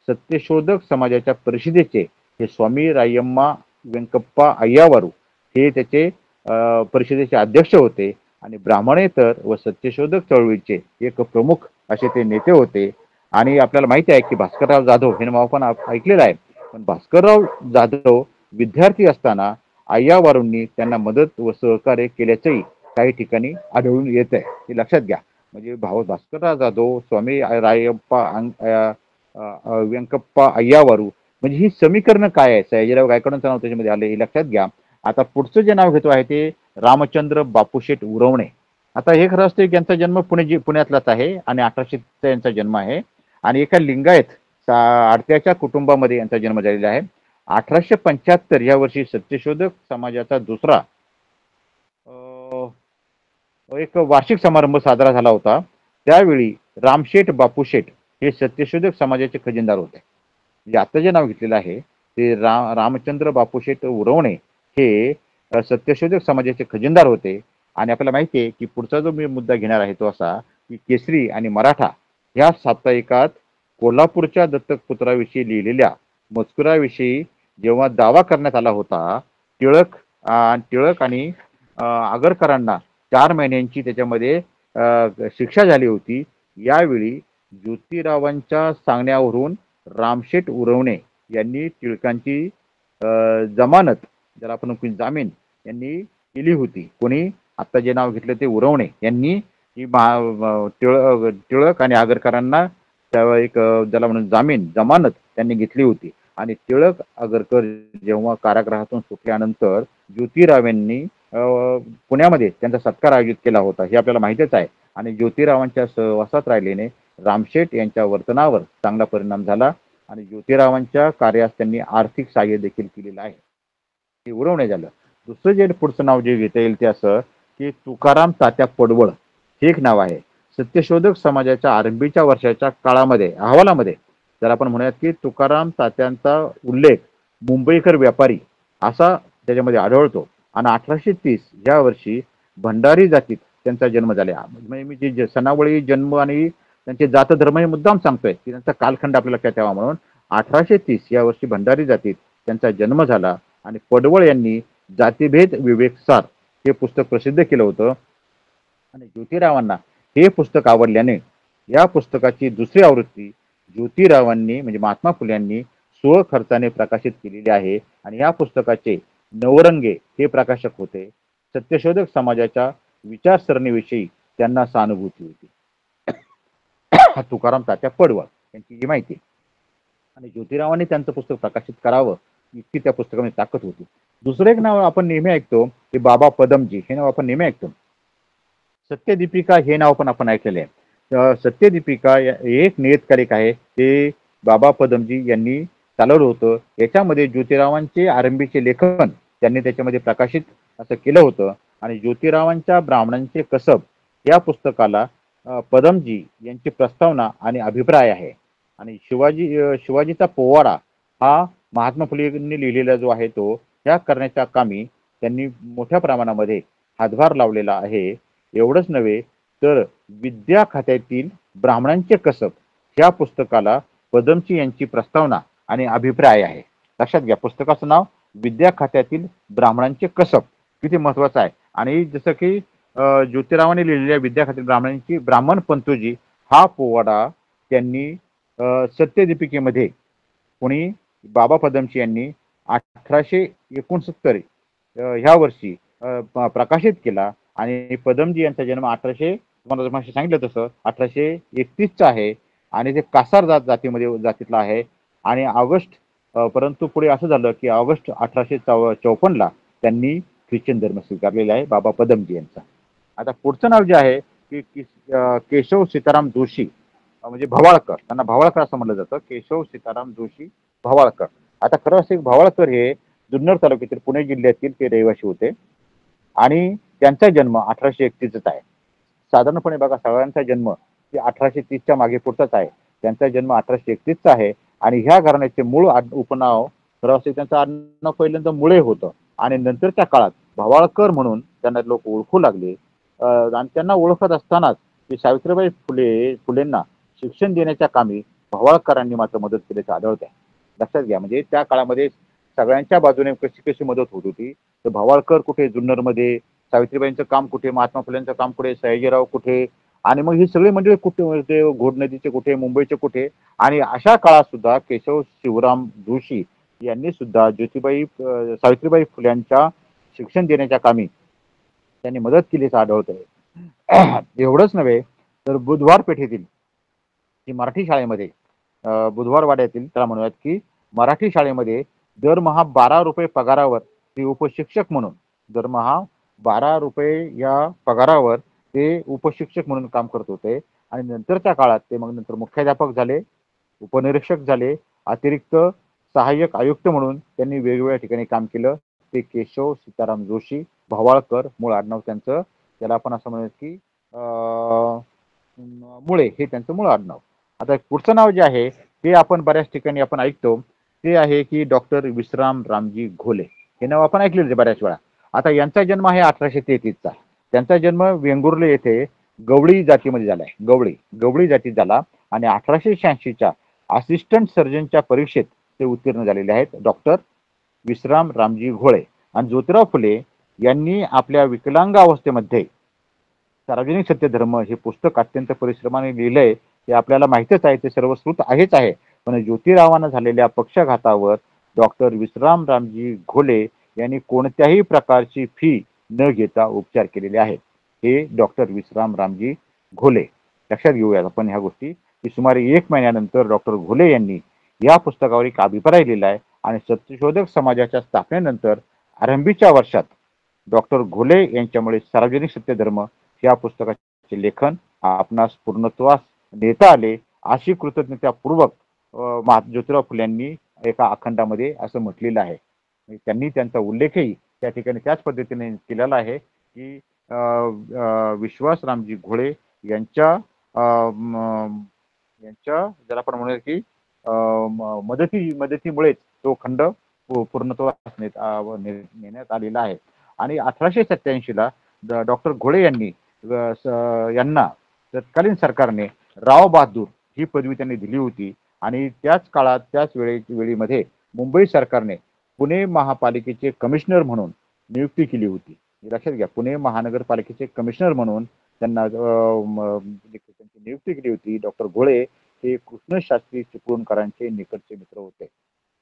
सत्यशोधक समाजाच्या परिषदेचे हे स्वामी रायम्मा व्यंकप्पा अय्यावारू हे त्याचे परिषदेचे अध्यक्ष होते. आणि ब्राह्मणेतर व सत्यशोधक चळवळीचे एक प्रमुख असे ते नेते होते. आणि आपल्याला माहिती आहे की भास्करराव जाधव हे नाव आपण ऐकलेलं आहे. पण भास्करराव जाधव विद्यार्थी असताना अय्यावारूंनी त्यांना मदत व सहकार्य केल्याचंही काही ठिकाणी आढळून येत आहे, हे लक्षात घ्या. म्हणजे भास्करराव जाधव, स्वामी रायप्पा व्यंकप्पा अय्यावारू, म्हणजे ही समीकरण काय आहे. सयाजीराव गायकवाडांचं नाव त्याच्यामध्ये आले, हे लक्षात घ्या. आता पुढचं जे नाव घेतो आहे ते रामचंद्र बापूशेठ उरवणे. आता हे खरं असतं की यांचा जन्म पुण्यातलाच आहे आणि 1800 यांचा जन्म आहे. आणि एका लिंगायत आडत्याच्या कुटुंबामध्ये यांचा जन्म झालेला आहे. 1875 या वर्षी सत्यशोधक समाजाचा दुसरा एक वार्षिक समारंभ साजरा झाला होता. त्यावेळी रामशेठ बापूशेठ हे सत्यशोधक समाजाचे खजिनदार होते. म्हणजे आता जे नाव घेतलेलं आहे ते रामचंद्र बापूशेठ उरवणे हे सत्यशोधक समाजाचे खजिनदार होते. आणि आपल्याला माहिती आहे की पुढचा जो मी मुद्दा घेणार आहे तो असा की केसरी आणि मराठा ह्या साप्ताहिकात कोल्हापूरच्या दत्तक पुत्राविषयी लिहिलेल्या मजकुराविषयी जेव्हा दावा करण्यात आला होता, टिळक आणि आगरकरांना 4 महिन्यांची त्याच्यामध्ये शिक्षा झाली होती. यावेळी ज्योतिरावांच्या सांगण्यावरून रामशेठ उरवणे यांनी टिळकांची जमानत, ज्याला आपण जामीन, यांनी केली होती. कोणी आता जे नाव घेतलं ते उरवणे यांनी ही टिळक आणि आगरकरांना एक ज्याला म्हणून जमानत त्यांनी घेतली होती. आणि टिळक आगरकर जेव्हा कारागृहातून सुटल्यानंतर ज्योतिरावांनी पुण्यामध्ये त्यांचा सत्कार आयोजित केला होता हे आपल्याला माहितीच आहे. आणि ज्योतिरावांच्या सहवासात राहिल्याने रामशेठ यांच्या वर्तनावर चांगला परिणाम झाला आणि ज्योतिरावांच्या कार्यास त्यांनी आर्थिक सहाय्य देखील केलेलं आहे. हे उरवणे झालं. दुसरं जे पुढचं नाव जे घेता येईल ते असं की तुकाराम तात्या पडवळ हे एक नाव आहे. सत्यशोधक समाजाच्या आरंभीच्या वर्षाच्या काळामध्ये अहवालामध्ये जर आपण म्हणूयात की तुकाराम तात्यांचा उल्लेख मुंबईकर व्यापारी असा त्याच्यामध्ये आढळतो. आणि 1830 या वर्षी भंडारी जातीत त्यांचा जन्म झाला. म्हणजे मी जे सणावळी जन्म आणि त्यांचे जातधर्म हे मुद्दाम सांगतोय की त्यांचा कालखंड आपल्याला लक्षात ठेवा म्हणून. 1830 या वर्षी भंडारी जातीत त्यांचा जन्म झाला आणि पडवळ यांनी जातीभेद विवेकसार हे पुस्तक प्रसिद्ध केलं होतं. आणि ज्योतिरावांना हे पुस्तक आवडल्याने या पुस्तकाची दुसरी आवृत्ती ज्योतिरावांनी म्हणजे महात्मा फुल्यांनी स्वखर्चाने प्रकाशित केलेली आहे. आणि या पुस्तकाचे नवरंगे हे प्रकाशक होते. सत्यशोधक समाजाच्या विचारसरणीविषयी त्यांना सहानुभूती होती. तुकाराम तात्या पडवळ यांची ही माहिती. आणि ज्योतिरावांनी त्यांचं पुस्तक प्रकाशित करावं इतकी त्या पुस्तकामध्ये ताकद होती. दुसरं एक नाव आपण नेहमी ऐकतो ते बाबा पदमजी हे नाव आपण नेहमी ऐकतो. सत्यदीपिका हे नाव पण आपण ऐकलेले आहे. सत्यदीपिका एक नियतकालिक आहे ते बाबा पदमजी यांनी चालवलं होतं. याच्यामध्ये ज्योतिरावांचे आरंभीचे लेखन त्यांनी त्याच्यामध्ये प्रकाशित असं केलं होतं. आणि ज्योतिरावांच्या ब्राह्मणांचे कसब या पुस्तकाला पदमजी यांची प्रस्तावना आणि अभिप्राय आहे. आणि शिवाजीचा पोवाडा हा महात्मा फुलेंनी लिहिलेला जो आहे तो ह्या करण्याच्या कामी त्यांनी मोठ्या प्रमाणामध्ये हातभार लावलेला आहे. एवढंच नव्हे तर विद्या खात्यातील ब्राह्मणांचे कसब ह्या पुस्तकाला पदमजी यांची प्रस्तावना आणि अभिप्राय आहे. लक्षात घ्या पुस्तकाचं नाव विद्या खात्यातील ब्राह्मणांचे कसब किती महत्वाचं आहे. आणि जसं की ज्योतिरावांनी लिहिलेल्या विद्या खात्यातील ब्राह्मणांची ब्राह्मण पंतोजी हा पोवाडा त्यांनी सत्यदीपिकेमध्ये कोणी बाबा पदमजी यांनी 1869 ह्या वर्षी प्रकाशित केला. आणि पदमजी यांचा जन्म 1800 सांगितलं तसं 1831चा आहे. आणि ते कासार जातीतला आहे. आणि परंतु पुढे असं झालं की ऑगस्ट 1854 त्यांनी ख्रिश्चन धर्म स्वीकारलेला आहे बाबा पदमजी यांचा. आता पुढचं नाव जे आहे की केशव सीताराम जोशी म्हणजे भवाळकर, त्यांना भवाळकर असं म्हटलं जातं. केशव सीताराम जोशी भवाळकर. आता खरं असं भवाळकर हे जुन्नर तालुक्यातील पुणे जिल्ह्यातील ते रहिवासी होते. आणि त्यांचा जन्म 1831च आहे. साधारणपणे बघा सगळ्यांचा जन्म 1830च्या मागे पुढचाच आहे. त्यांचा जन्म 1831चा आहे. आणि ह्या घराण्याचे मूळ उपनाव खरं असं त्यांचं आडनाव पहिल्यांदा मुळे होतं आणि नंतरच्या काळात भवाळकर म्हणून त्यांना लोक ओळखू लागले. आणि त्यांना ओळखत असतानाच की सावित्रीबाई फुलेंना शिक्षण देण्याच्या कामी भवाळकरांनी मात्र मदत केल्याचं आढळत आहे. लक्षात घ्या म्हणजे त्या काळामध्ये सगळ्यांच्या बाजूने कशी कशी मदत होत होती. तर भवाळकर कुठे जुन्नरमध्ये, सावित्रीबाईंचं काम कुठे, महात्मा फुलेंचं काम कुठे, सयाजीराव कुठे, आणि मग ही सगळी मंडळी कुठे होते, घोड नदीचे कुठे, मुंबईचे कुठे. आणि अशा काळात सुद्धा केशव शिवराम जोशी यांनी सुद्धा सावित्रीबाई फुल्यांच्या शिक्षण देण्याच्या कामी त्यांनी मदत केल्याचं आढळत आहे. एवढंच नव्हे तर बुधवार पेठेतील मराठी शाळेमध्ये बुधवार वाड्यातील त्याला म्हणूयात की मराठी शाळेमध्ये दरमहा 12 रुपये पगारावर ते उपशिक्षक म्हणून दरमहा 12 रुपये या पगारावर ते उपशिक्षक म्हणून काम करत होते. आणि नंतरच्या काळात ते मग नंतर मुख्याध्यापक झाले, उपनिरीक्षक झाले, अतिरिक्त सहाय्यक आयुक्त म्हणून त्यांनी वेगवेगळ्या ठिकाणी काम केलं. ते केशव सीताराम जोशी भवाळकर मूळ आडनाव त्यांचं, त्याला आपण असं म्हणूयात की मुळे हे त्यांचं मूळ आडनाव. आता पुढचं नाव जे आहे ते आपण बऱ्याच ठिकाणी आपण ऐकतो ते आहे की डॉक्टर विश्राम रामजी घोले. हे नाव आपण ऐकलेलं बऱ्याच वेळा. आता यांचा जन्म आहे 1833चा. त्यांचा जन्म वेंगुर्ले येथे गवळी जातीमध्ये झालाय. गवळी जातीत झाला. आणि 1886च्या असिस्टंट सर्जनच्या परीक्षेत ते उत्तीर्ण झालेले आहेत डॉक्टर विश्राम रामजी घोळे. आणि ज्योतिराव फुले यांनी आपल्या विकलांग अवस्थेमध्ये सार्वजनिक सत्यधर्म हे पुस्तक अत्यंत परिश्रमाने लिहिलंय. ते आपल्याला माहितच आहे, ते सर्वश्रुत आहेच आहे. पण ज्योतिरावांना झालेल्या पक्षाघातावर डॉक्टर विश्राम रामजी घोले यांनी कोणत्याही प्रकारची फी न घेता उपचार केलेले आहेत. हे डॉक्टर विश्राम रामजी घोले. लक्षात घेऊयात आपण ह्या गोष्टी की सुमारे 1 महिन्यानंतर डॉक्टर घोले यांनी या पुस्तकावर एक अभिप्राय लिहिला आहे. आणि सत्यशोधक समाजाच्या स्थापनेनंतर आरंभीच्या वर्षात डॉक्टर घोले यांच्यामुळे सार्वजनिक सत्यधर्म या पुस्तकाचे लेखन आपणास पूर्णत्वास नेता आले, अशी कृतज्ञतापूर्वक ज्योतिराव फुल्यांनी एका अखंडामध्ये असं म्हटलेलं आहे. त्यांनी त्यांचा उल्लेखही त्या ठिकाणी त्याच पद्धतीने केलेला आहे की विश्वासरामजी घोळे यांच्या यांच्या ज्याला आपण म्हणूया की मदतीमुळेच तो खंड पूर्णत्वास नेण्यात आलेला आहे. आणि 1887 ला डॉक्टर घोळे यांना तत्कालीन सरकारने राव बहादूर ही पदवी त्यांनी दिली होती. आणि त्याच काळात त्याच वेळीमध्ये मुंबई सरकारने पुणे महापालिकेचे कमिशनर म्हणून नियुक्ती केली होती. लक्षात घ्या, पुणे महानगरपालिकेचे कमिशनर म्हणून त्यांना त्यांची नियुक्ती केली होती. डॉक्टर घोळे हे कृष्णशास्त्री चिपळूणकरांचे निकटचे मित्र होते.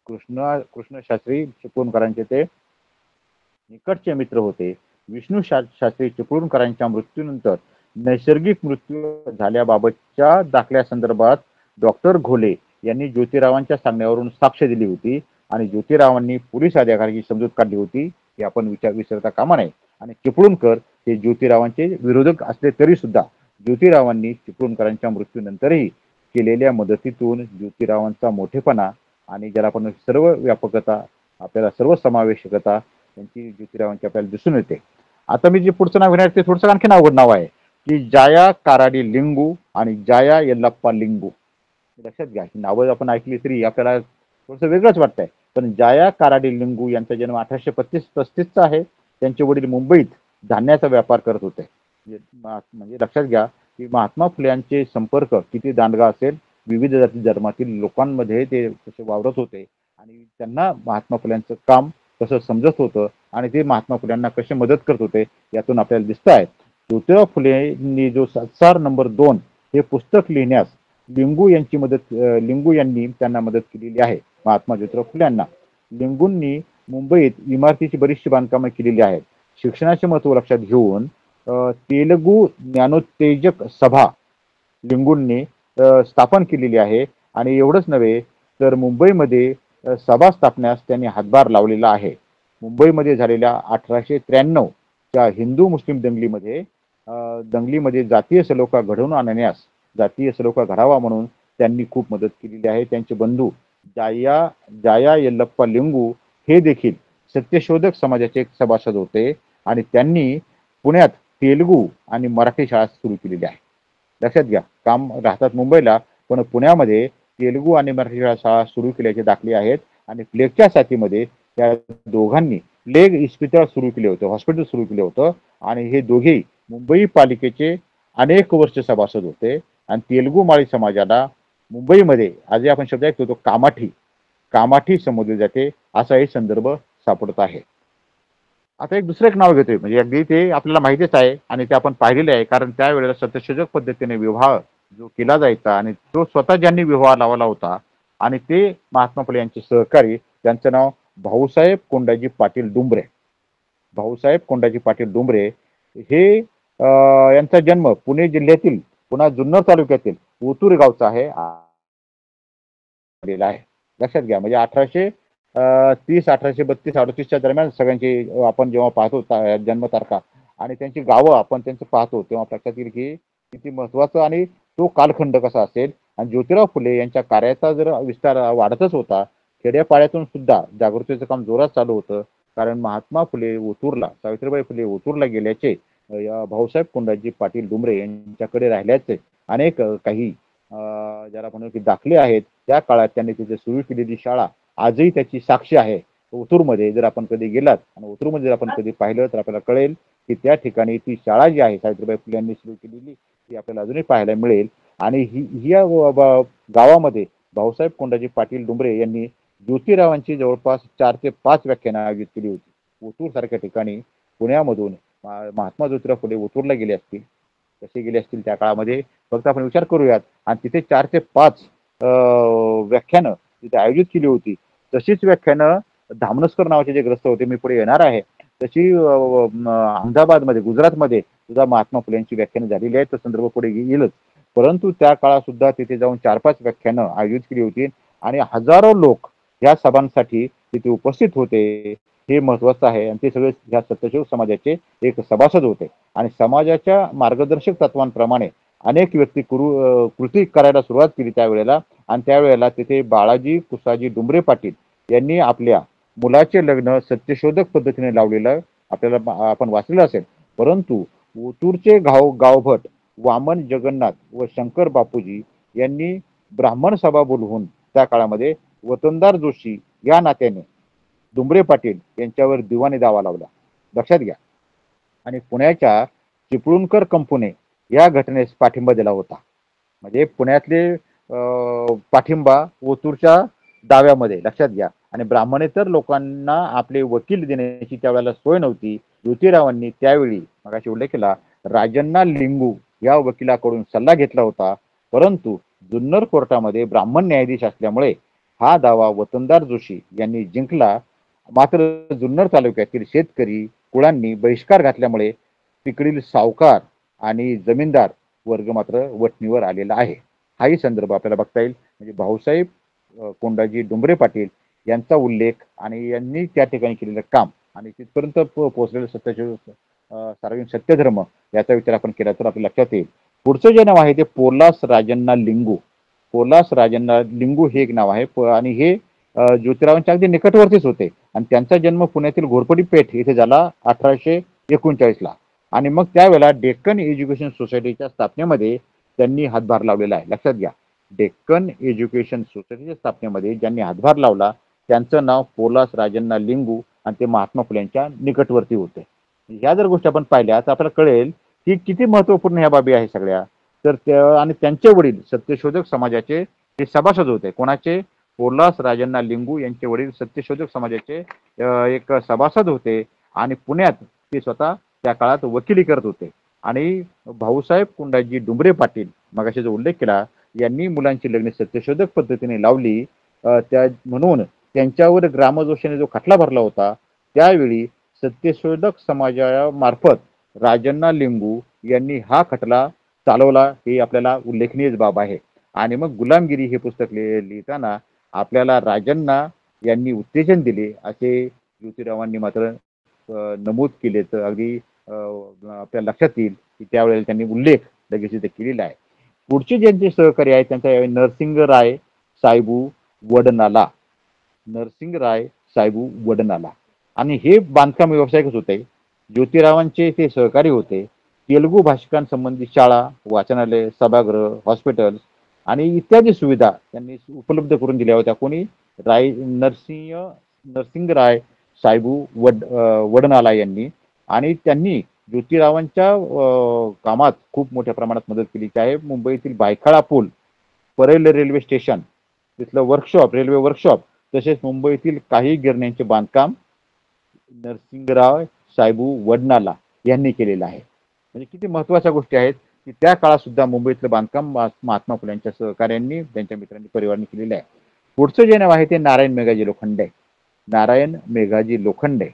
कृष्णशास्त्री चिपळूणकरांचे ते निकटचे मित्र होते. विष्णू शास्त्री चिपळूणकरांच्या मृत्यूनंतर नैसर्गिक मृत्यू झाल्याबाबतच्या दाखल्यासंदर्भात डॉक्टर घोले यांनी ज्योतिरावांच्या सांगण्यावरून साक्ष दिली होती आणि ज्योतिरावांनी पोलीस अधिकाऱ्याची समजूत काढली होती की आपण विसरता कामा नये. आणि चिपळूणकर हे ज्योतिरावांचे विरोधक असले तरी सुद्धा ज्योतिरावांनी चिपळूणकरांच्या मृत्यूनंतरही केलेल्या मदतीतून ज्योतिरावांचा मोठेपणा आणि ज्याला आपण सर्व व्यापकता, आपल्याला सर्व समावेशकता यांची ज्योतिरावांची आपल्याला दिसून येते. आता मी जे पुढचं नाव घेणार ते थोडंसं आणखीन अवघड नाव आहे की जाया काराडी लिंगू आणि जाया यल्लप्पा लिंगू. लक्षात घ्या, ही नावं आपण ऐकली तरी आपल्याला थोडंसं वेगळंच वाटतंय. पण जाया काराडी लिंगू यांचा जन्म 1835 आहे. त्यांचे वडील मुंबईत धान्याचा व्यापार करत होते. म्हणजे लक्षात घ्या की महात्मा फुल्यांचे संपर्क किती दांडगा असेल. विविध जाती धर्मातील लोकांमध्ये ते कसे वावरत होते आणि त्यांना महात्मा फुल्यांचं काम कसं समजत होतं आणि ते महात्मा फुल्यांना कसे मदत करत होते यातून आपल्याला दिसत आहे. ज्योतिराव फुलेंनी जो संसार नंबर 2 हे पुस्तक लिहिण्यास लिंगू यांनी त्यांना मदत केलेली आहे. महात्मा ज्योतिराव फुल्यांना लिंगूंनी मुंबईत इमारतीची बरीचशी बांधकामं केलेली आहेत. शिक्षणाचे महत्त्व लक्षात घेऊन तेलुगू ज्ञानोत्तेजक सभा लिंगूंनी स्थापन केलेली आहे. आणि एवढंच नव्हे तर मुंबईमध्ये सभा स्थापण्यास त्यांनी हातभार लावलेला आहे. मुंबईमध्ये झालेल्या 1893 च्या हिंदू मुस्लिम दंगलीमध्ये जातीय सलोखा घडवून आणण्यास, जातीय सलोखा घडावा म्हणून त्यांनी खूप मदत केलेली आहे. त्यांचे बंधू जाया यल्लप्पा लिंगू हे देखील सत्यशोधक समाजाचे एक सभासद होते आणि त्यांनी पुण्यात तेलुगू आणि मराठी शाळा सुरू केलेली आहे. लक्षात घ्या, काम राहतात मुंबईला पण पुण्यामध्ये तेलुगू आणि मराठी शाळा सुरू केल्याचे दाखले आहेत. आणि प्लेगच्या साथीमध्ये त्या दोघांनी प्लेग इस्पितळ सुरू केले होते, हॉस्पिटल सुरू केलं होतं. आणि हे दोघेही मुंबई पालिकेचे अनेक वर्ष सभासद होते. आणि तेलुगू माळी समाजाला मुंबईमध्ये आजही आपण शब्द ऐकतो तो कामाठी संबोधले जाते, असा हे संदर्भ सापडत आहे. आता दुसरं एक नाव घेतोय, म्हणजे अगदी ते आपल्याला माहितीच आहे आणि ते आपण पाहिलेले आहे. कारण त्यावेळेला सत्यशोधक पद्धतीने विवाह जो केला जायचा आणि तो स्वतः ज्यांनी विवाह लावला होता आणि ते महात्मा फुले यांचे सहकारी, त्यांचं नाव भाऊसाहेब कोंडाजी पाटील डुंबरे. भाऊसाहेब कोंडाजी पाटील डुंबरे हे यांचा जन्म पुणे जिल्ह्यातील पुन्हा जुन्नर तालुक्यातील ओतूर गावचा आहे. लक्षात घ्या, म्हणजे 1830, 1832, 38च्या दरम्यान सगळ्यांची आपण जेव्हा पाहतो जन्मतारखा आणि त्यांची गावं आपण त्यांचं पाहतो तेव्हा लक्षात येईल की किती महत्वाचं आणि तो कालखंड कसा असेल. आणि ज्योतिराव फुले यांच्या कार्याचा जर विस्तार वाढतच होता, खेड्यापाड्यातून सुद्धा जागृतीचं काम जोरात चालू होतं. कारण महात्मा फुले ओतूरला, सावित्रीबाई फुले ओतूरला गेल्याचे भाऊसाहेब कोंडाजी पाटील डुंबरे यांच्याकडे राहिल्याचे अनेक काही ज्याला म्हणून की दाखले आहेत. त्या काळात त्यांनी तिथे सुरू केलेली शाळा आजही त्याची साक्ष आहे. ओतूरमध्ये जर आपण कधी गेलात आणि ओतूरमध्ये जर आपण कधी पाहिलं तर आपल्याला कळेल की त्या ठिकाणी ती शाळा जी आहे सावित्रीबाई फुले यांनी सुरू केलेली ती आपल्याला अजूनही पाहायला मिळेल. आणि ही गावामध्ये भाऊसाहेब कोंडाजी पाटील डुंबरे यांनी ज्योतिरावांची जवळपास 4 ते 5 व्याख्यानं आयोजित केली होती. ओतूर सारख्या ठिकाणी पुण्यामधून महात्मा ज्योतिराव फुले ओतूरला गेले असतील, कसे गेले असतील त्या काळामध्ये फक्त आपण विचार करूयात. आणि तिथे 4 ते 5 व्याख्यानं तिथे आयोजित केली होती. तशीच व्याख्यानं धामनस्कर नावाचे जे ग्रस्त होते, मी पुढे येणार आहे, तशी अहमदाबादमध्ये गुजरातमध्ये सुद्धा महात्मा फुले यांची व्याख्यानं झालेली आहेत. तो संदर्भ पुढे येईलच. परंतु त्या काळात सुद्धा तिथे जाऊन 4-5 व्याख्यानं आयोजित केली होती आणि हजारो लोक या सभांसाठी तिथे उपस्थित होते. हे महत्वाचं आहे. आणि ते सगळे ह्या सत्यशोधक समाजाचे एक सभासद होते आणि समाजाच्या मार्गदर्शक तत्वांप्रमाणे अनेक व्यक्ती कृती करायला सुरुवात केली त्यावेळेला. आणि त्यावेळेला तिथे बाळाजी कुसाजी डुंबरे पाटील यांनी आपल्या मुलाचे लग्न सत्यशोधक पद्धतीने लावलेलं आपल्याला आपण वाचलेलं असेल. परंतु ओतूरचे गावभट वामन जगन्नाथ व शंकर बापूजी यांनी ब्राह्मण सभा बोलवून त्या काळामध्ये वतनदार जोशी या नात्याने डुंबरे पाटील यांच्यावर दिवाणी दावा लावला, लक्षात घ्या. आणि पुण्याच्या चिपळूणकर कंपने या घटनेस पाठिंबा दिला होता. म्हणजे पुण्यातले पाठिंबा ओतूरच्या दाव्यामध्ये, लक्षात घ्या. आणि ब्राह्मणेतर लोकांना आपले वकील देण्याची त्यावेळेला सोय नव्हती. ज्योतिरावांनी त्यावेळी मगाशी उल्लेख केला राजन्ना लिंगू या वकिलाकडून सल्ला घेतला होता. परंतु जुन्नर कोर्टामध्ये ब्राह्मण न्यायाधीश असल्यामुळे हा दावा वतनदार जोशी यांनी जिंकला. मात्र जुन्नर तालुक्यातील शेतकरी कुळांनी बहिष्कार घातल्यामुळे तिकडील सावकार आणि जमीनदार वर्ग मात्र वठणीवर आलेला आहे. हाही संदर्भ आपल्याला बघता येईल. म्हणजे भाऊसाहेब कोंडाजी डुंबरे पाटील यांचा उल्लेख आणि यांनी त्या ठिकाणी केलेलं काम आणि तिथपर्यंत पोहोचलेलं सार्वजनिक सत्यधर्म याचा विचार आपण केला तर आपल्या लक्षात येईल. पुढचं जे नाव आहे ते पोलास राजन्ना लिंगू. पोलास राजन्ना लिंगू हे एक नाव आहे. आणि हे ज्योतिरावांच्या अगदी निकटवर्तीच होते. आणि त्यांचा जन्म पुण्यातील घोरपडी पेठ येथे झाला 1839ला. आणि मग त्यावेळेला डेक्कन एज्युकेशन सोसायटीच्या स्थापनेमध्ये त्यांनी हातभार लावलेला आहे, लक्षात घ्या. डेक्कन एज्युकेशन सोसायटीच्या स्थापनेमध्ये ज्यांनी हातभार लावला त्यांचं नाव पोलास राजन्ना लिंगू आणि ते महात्मा फुलेंच्या निकटवर्ती होते. ह्या जर गोष्टी आपण पाहिल्या तर आपल्याला कळेल की किती महत्वपूर्ण ह्या बाबी आहे सगळ्या. तर आणि त्यांचे वडील सत्यशोधक समाजाचे हे सभासद होते. कोणाचे? पोलास राजन्ना लिंगू यांचे वडील सत्यशोधक समाजाचे एक सभासद होते. आणि पुण्यात ते स्वतः त्या काळात वकिली करत होते. आणि भाऊसाहेब कोंडाजी डुंबरे पाटील मगाशी जो उल्लेख केला यांनी मुलांची लग्न सत्यशोधक पद्धतीने लावली. त्या म्हणून त्यांच्यावर ग्रामदोषाने जो खटला भरला होता त्यावेळी सत्यशोधक समाजामार्फत राजन्ना लिंगू यांनी हा खटला चालवला, हे आपल्याला उल्लेखनीय बाब आहे. आणि मग गुलामगिरी हे पुस्तक लिहिताना आपल्याला राजन्ना यांनी उत्तेजन दिले असे ज्योतिरावांनी मात्र नमूद केले. तर अगदी आपल्या लक्षात येईल की त्यावेळेला त्यांनी उल्लेख लगेच इथे केलेला आहे. पुढचे ज्यांचे सहकारी आहेत त्यांचा नरसिंगराय साहेबू वडनाला. नरसिंगराय साहेबू वडनाला आणि हे बांधकाम व्यावसायिकच होते. ज्योतिरावांचे ते सहकारी होते. तेलुगू भाषिकांसंबंधी शाळा, वाचनालय, सभागृह, हॉस्पिटल आणि इत्यादी सुविधा त्यांनी उपलब्ध करून दिल्या होत्या. कोणी? नरसिंगराय साहेबू वडनाला यांनी. आणि त्यांनी ज्योतिरावांच्या कामात खूप मोठ्या प्रमाणात मदत केली आहे. मुंबईतील भायखळा पूल, परेल रेल्वे स्टेशन, तिथलं वर्कशॉप, रेल्वे वर्कशॉप, तसेच मुंबईतील काही गिरण्यांचे बांधकाम नरसिंगराव साहेबू वडनाला यांनी केलेलं आहे. म्हणजे किती महत्वाच्या गोष्टी आहेत की त्या काळात सुद्धा मुंबईतलं बांधकाम महात्मा फुल्यांच्या सहकार्यांनी, त्यांच्या मित्रांनी, परिवारांनी केलेलं आहे. पुढचं जे नाव आहे ते नारायण मेघाजी लोखंडे. नारायण मेघाजी लोखंडे.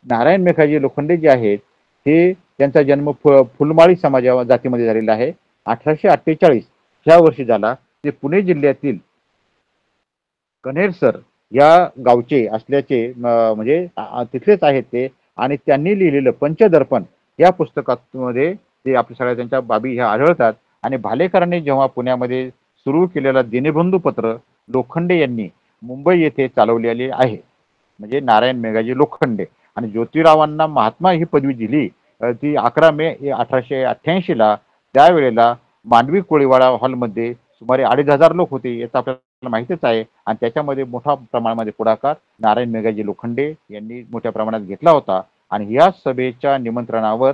नारायण मेघाजी लोखंडे जे आहेत हे त्यांचा जन्म फुलमाळी समाजा जातीमध्ये झालेला आहे. 1848 ह्या वर्षी झाला. ते पुणे जिल्ह्यातील कन्हेरसर या गावचे असल्याचे म्हणजे तिथलेच आहेत ते. आणि त्यांनी लिहिलेलं पंचदर्पण या पुस्तकामध्ये ते आपल्या सगळ्या त्यांच्या बाबी ह्या आढळतात. आणि भालेकरांनी जेव्हा पुण्यामध्ये सुरू केलेला दिनबंधू पत्र लोखंडे यांनी मुंबई येथे चालवलेले आहे. म्हणजे नारायण मेघाजी लोखंडे. आणि ज्योतिरावांना महात्मा ही पदवी दिली ती 11 मे 1888ला. त्यावेळेला मांडवी कोळीवाडा हॉलमध्ये सुमारे 2500 लोक होते याचं आपल्याला माहितीच आहे. आणि त्याच्यामध्ये मोठ्या प्रमाणामध्ये पुढाकार नारायण मेघाजी लोखंडे यांनी मोठ्या प्रमाणात घेतला होता. आणि या सभेच्या निमंत्रणावर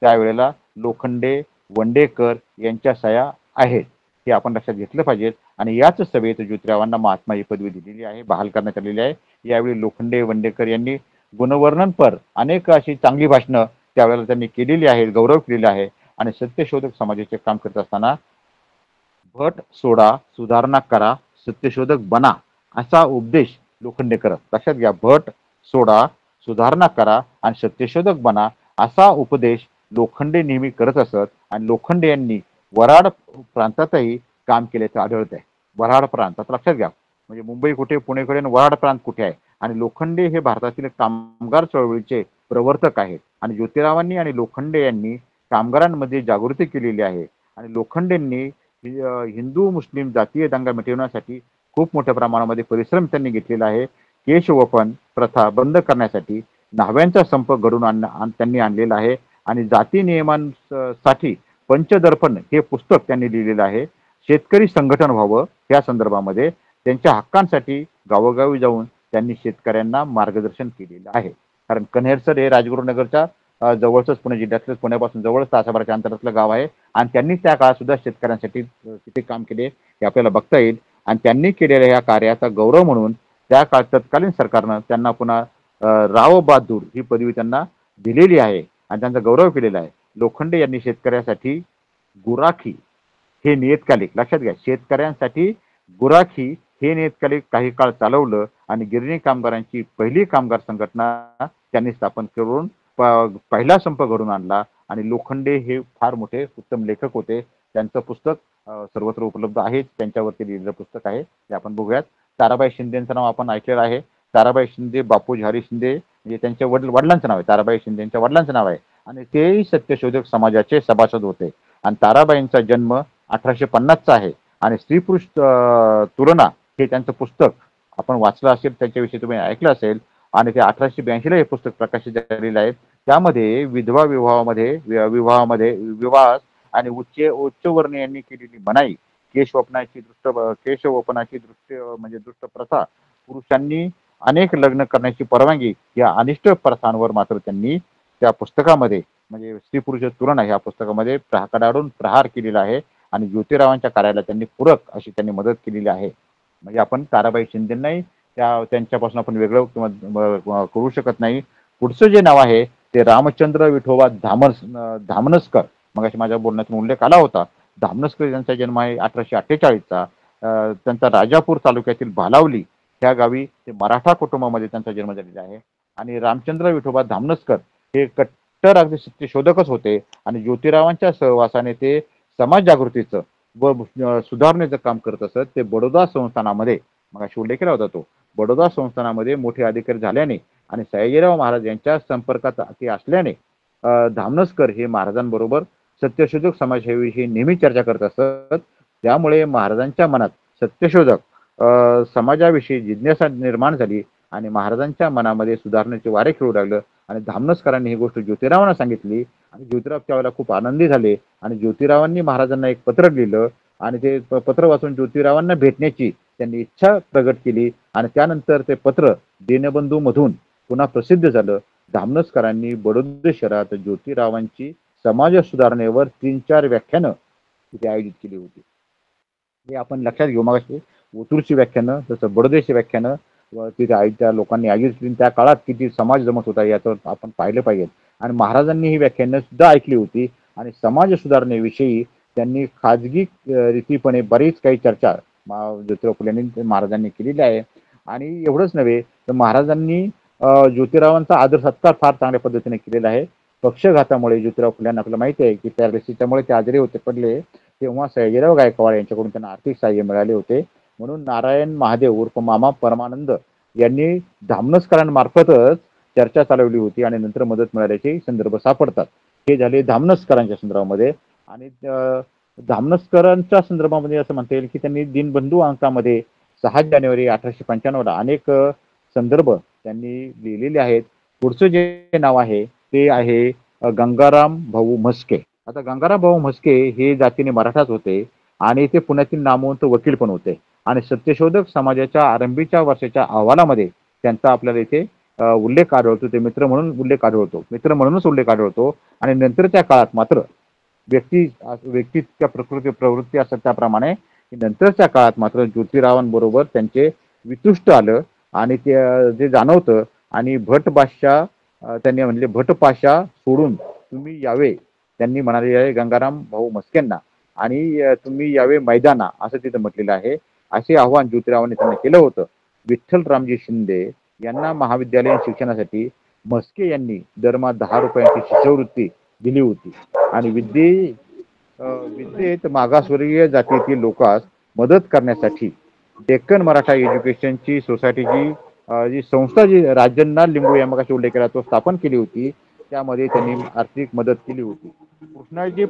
त्यावेळेला लोखंडे, वंडेकर यांच्या सह्या आहेत हे आपण लक्षात घेतलं पाहिजे. आणि याच सभेत ज्योतिरावांना महात्मा ही पदवी दिलेली आहे, बहाल करण्यात आलेली आहे. यावेळी लोखंडे, वंडेकर यांनी गुणवर्णनपर अनेक अशी चांगली भाषणं त्यावेळेला त्यांनी केलेली आहेत, गौरव केलेला आहे. आणि सत्यशोधक समाजाचे काम करत असताना भट सोडा, सुधारणा करा, सत्यशोधक बना असा उपदेश लोखंडे करत. लक्षात घ्या, भट सोडा, सुधारणा करा आणि सत्यशोधक बना असा उपदेश लोखंडे नेहमी करत असत. आणि लोखंडे यांनी वराड प्रांतातही काम केल्याचं आढळत आहे. वराड प्रांतात लक्षात घ्या, म्हणजे मुंबई कुठे, पुणे कुठे, वराड प्रांत कुठे आहे आणि लोखंडे हे भारतातील कामगार चळवळीचे प्रवर्तक आहेत आणि ज्योतिरावांनी आणि लोखंडे यांनी कामगारांमध्ये जागृती केलेली आहे आणि लोखंडेंनी हिंदू मुस्लिम जातीय दंगा मिटवण्यासाठी खूप मोठ्या प्रमाणामध्ये परिश्रम त्यांनी घेतलेला आहे. केशवपन प्रथा बंद करण्यासाठी न्हाव्यांचा संप घडून त्यांनी आणलेला आहे आणि जाती नियमांसाठी पंचदर्पण हे पुस्तक त्यांनी लिहिलेलं आहे. शेतकरी संघटन व्हावं या संदर्भामध्ये त्यांच्या हक्कांसाठी गावोगावी जाऊन त्यांनी शेतकऱ्यांना मार्गदर्शन केलेलं आहे. कारण कन्हेरसर हे राजगुरुनगरच्या जवळच पुणे जिल्ह्यातलं पुण्यापासून जवळच तासाभराच्या अंतरातलं गाव आहे आणि त्यांनी त्या काळात सुद्धा शेतकऱ्यांसाठी किती काम केले हे आपल्याला बघता येईल आणि त्यांनी केलेल्या या कार्याचा गौरव म्हणून त्या काळात तत्कालीन सरकारनं त्यांना पुन्हा राव बहादूर ही पदवी त्यांना दिलेली आहे आणि त्यांचा गौरव केलेला आहे. लोखंडे यांनी शेतकऱ्यासाठी गुराखी हे नियतकालिक लक्षात घ्या, शेतकऱ्यांसाठी गुराखी हे नियतकालिक काही काळ चालवलं आणि गिरणी कामगारांची पहिली कामगार संघटना त्यांनी स्थापन करून पहिला संप घडून आणला आणि लोखंडे हे फार मोठे उत्तम लेखक होते. त्यांचं पुस्तक सर्वत्र उपलब्ध आहे, त्यांच्यावरती लिहिलेलं पुस्तक आहे ते आपण बघूयात. ताराबाई शिंदेचं नाव आपण ऐकलेलं आहे. ताराबाई शिंदे बापूजी हरी शिंदे म्हणजे त्यांच्या वडिलांचं नाव आहे. ताराबाई शिंदेच्या वडिलांचं नाव आहे आणि तेही सत्यशोधक समाजाचे सभासद होते आणि ताराबाईंचा जन्म 1850चा आहे आणि स्त्री पुरुष तुलना हे त्यांचं पुस्तक आपण वाचलं असेल, त्याच्याविषयी तुम्ही ऐकलं असेल आणि ते 1882ला हे पुस्तक प्रकाशित झालेलं आहे. त्यामध्ये विधवा विवाह आणि उच्चवर्णीयांनी केलेली मनाई, केशवपनाची म्हणजे दुष्ट प्रथा, पुरुषांनी अनेक लग्न करण्याची परवानगी या अनिष्ट प्रथांवर मात्र त्यांनी त्या पुस्तकामध्ये म्हणजे स्त्री पुरुष तुलना ह्या पुस्तकामध्ये कडाडून प्रहार केलेला आहे आणि ज्योतिरावांच्या कार्याला त्यांनी पूरक अशी त्यांनी मदत केलेली आहे. म्हणजे आपण ताराबाई शिंदेंनाही त्यांच्यापासून आपण वेगळं किंवा करू शकत नाही. पुढचं जे नाव आहे ते रामचंद्र विठोबा धामनसकर, मग माझ्या बोलण्यातून उल्लेख आला होता. धामनसकर यांचा जन्म आहे 1848चा. त्यांचा राजापूर तालुक्यातील भालावली ह्या गावी ते मराठा कुटुंबामध्ये त्यांचा जन्म झालेला आहे आणि रामचंद्र विठोबा धामनसकर हे कट्टर अगदी सत्यशोधकच होते आणि ज्योतिरावांच्या सहवासाने ते समाज जागृतीचं व सुधारणेचं काम करत असत. ते बडोदा संस्थानामध्ये मग उल्लेख केला होता, तो बडोदा संस्थानामध्ये मोठे अधिकारी झाल्याने आणि सयाजीराव महाराज यांच्या संपर्कात ते असल्याने धामनसकर हे महाराजांबरोबर सत्यशोधक समाजाविषयी नेहमी चर्चा करत असत. त्यामुळे महाराजांच्या मनात सत्यशोधक समाजाविषयी जिज्ञासा निर्माण झाली आणि महाराजांच्या मनामध्ये सुधारणेचे वारे खेळू लागलं आणि धामनसकरांनी ही गोष्ट ज्योतिरावांना सांगितली आणि ज्योतिराव त्यावेळेला खूप आनंदी झाले आणि ज्योतिरावांनी महाराजांना एक पत्र लिहिलं आणि ते पत्र वाचून ज्योतिरावांना भेटण्याची त्यांनी इच्छा प्रगट केली आणि त्यानंतर ते पत्र दीनबंधू मधून पुन्हा प्रसिद्ध झालं. धामनसकरांनी बडोदा शहरात ज्योतिरावांची समाज सुधारणेवर 3-4 व्याख्यानं तिथे आयोजित केली होती. हे आपण लक्षात घेऊ. मग ओतूरची व्याख्यानं जसं बडोद्याची व्याख्यानं तिथे त्या लोकांनी आयोजित केली. त्या काळात किती समाज जमत होता याचं आपण पाहिलं पाहिजे आणि महाराजांनी ही व्याख्यानं सुद्धा ऐकली होती आणि समाज सुधारणेविषयी त्यांनी खाजगी रीतीपणे बरीच काही चर्चा ज्योतिराव फुलेंनी महाराजांनी केलेली आहे. आणि एवढंच नव्हे तर महाराजांनी ज्योतिरावांचा आदर सत्कार फार चांगल्या पद्धतीने केलेला आहे. पक्षघातामुळे ज्योतिराव फुल्यांना आपल्याला माहिती आहे की पॅरालिसिसच्यामुळे ते आजारी होते पडले, तेव्हा सयाजीराव गायकवाड यांच्याकडून त्यांना आर्थिक सहाय्य मिळाले होते. म्हणून नारायण महादेव उर्फ मामा परमानंद यांनी धामनसकरांमार्फतच चर्चा चालवली होती आणि नंतर मदत मिळाल्याचे संदर्भ सापडतात. हे झाले धामनसकरांच्या संदर्भामध्ये. आणि धामनसकरांच्या संदर्भामध्ये असं म्हणता येईल की त्यांनी दीनबंधू अंकामध्ये 6 जानेवारी 1895 अनेक संदर्भ त्यांनी लिहिलेले आहेत. पुढचं जे नाव आहे ते आहे गंगाराम भाऊ म्हस्के. आता गंगाराम भाऊ म्हस्के हे जातीने मराठाच होते आणि ते पुण्यातील नामवंत वकील पण होते आणि सत्यशोधक समाजाच्या आरंभीच्या वर्षाच्या अहवालामध्ये त्यांचा आपल्याला इथे उल्लेख आढळतो. ते मित्र म्हणून उल्लेख आढळतो, मित्र म्हणूनच उल्लेख आढळतो. आणि नंतरच्या काळात मात्र व्यक्तीच्या प्रवृत्ती असतात त्याप्रमाणे नंतरच्या काळात मात्र ज्योतिरावांबरोबर त्यांचे वितुष्ट आलं आणि ते जे जाणवतं आणि भट बादशाह त्यांनी म्हणले भटपाशा सोडून तुम्ही यावे, त्यांनी म्हणाले आहे गंगाराम भाऊ म्हस्केंना, आणि तुम्ही यावे मैदाना असं तिथं म्हटलेलं आहे. असे आव्हान ज्योतिरावांनी त्यांना केलं होतं. विठ्ठलरामजी शिंदे यांना महाविद्यालयीन शिक्षणासाठी म्हस्के यांनी दरमहा 10 रुपयांची शिष्यवृत्ती दिली होती आणि विद्येत मागासवर्गीय जातीतील लोकांस मदत करण्यासाठी डेक्कन मराठा एज्युकेशनची सोसायटीची जी संस्था जी राजन्ना लिंबू या मगाशी उल्लेख केला तो स्थापन केली होती, त्यामध्ये त्यांनी आर्थिक मदत केली होती. कृष्णाजी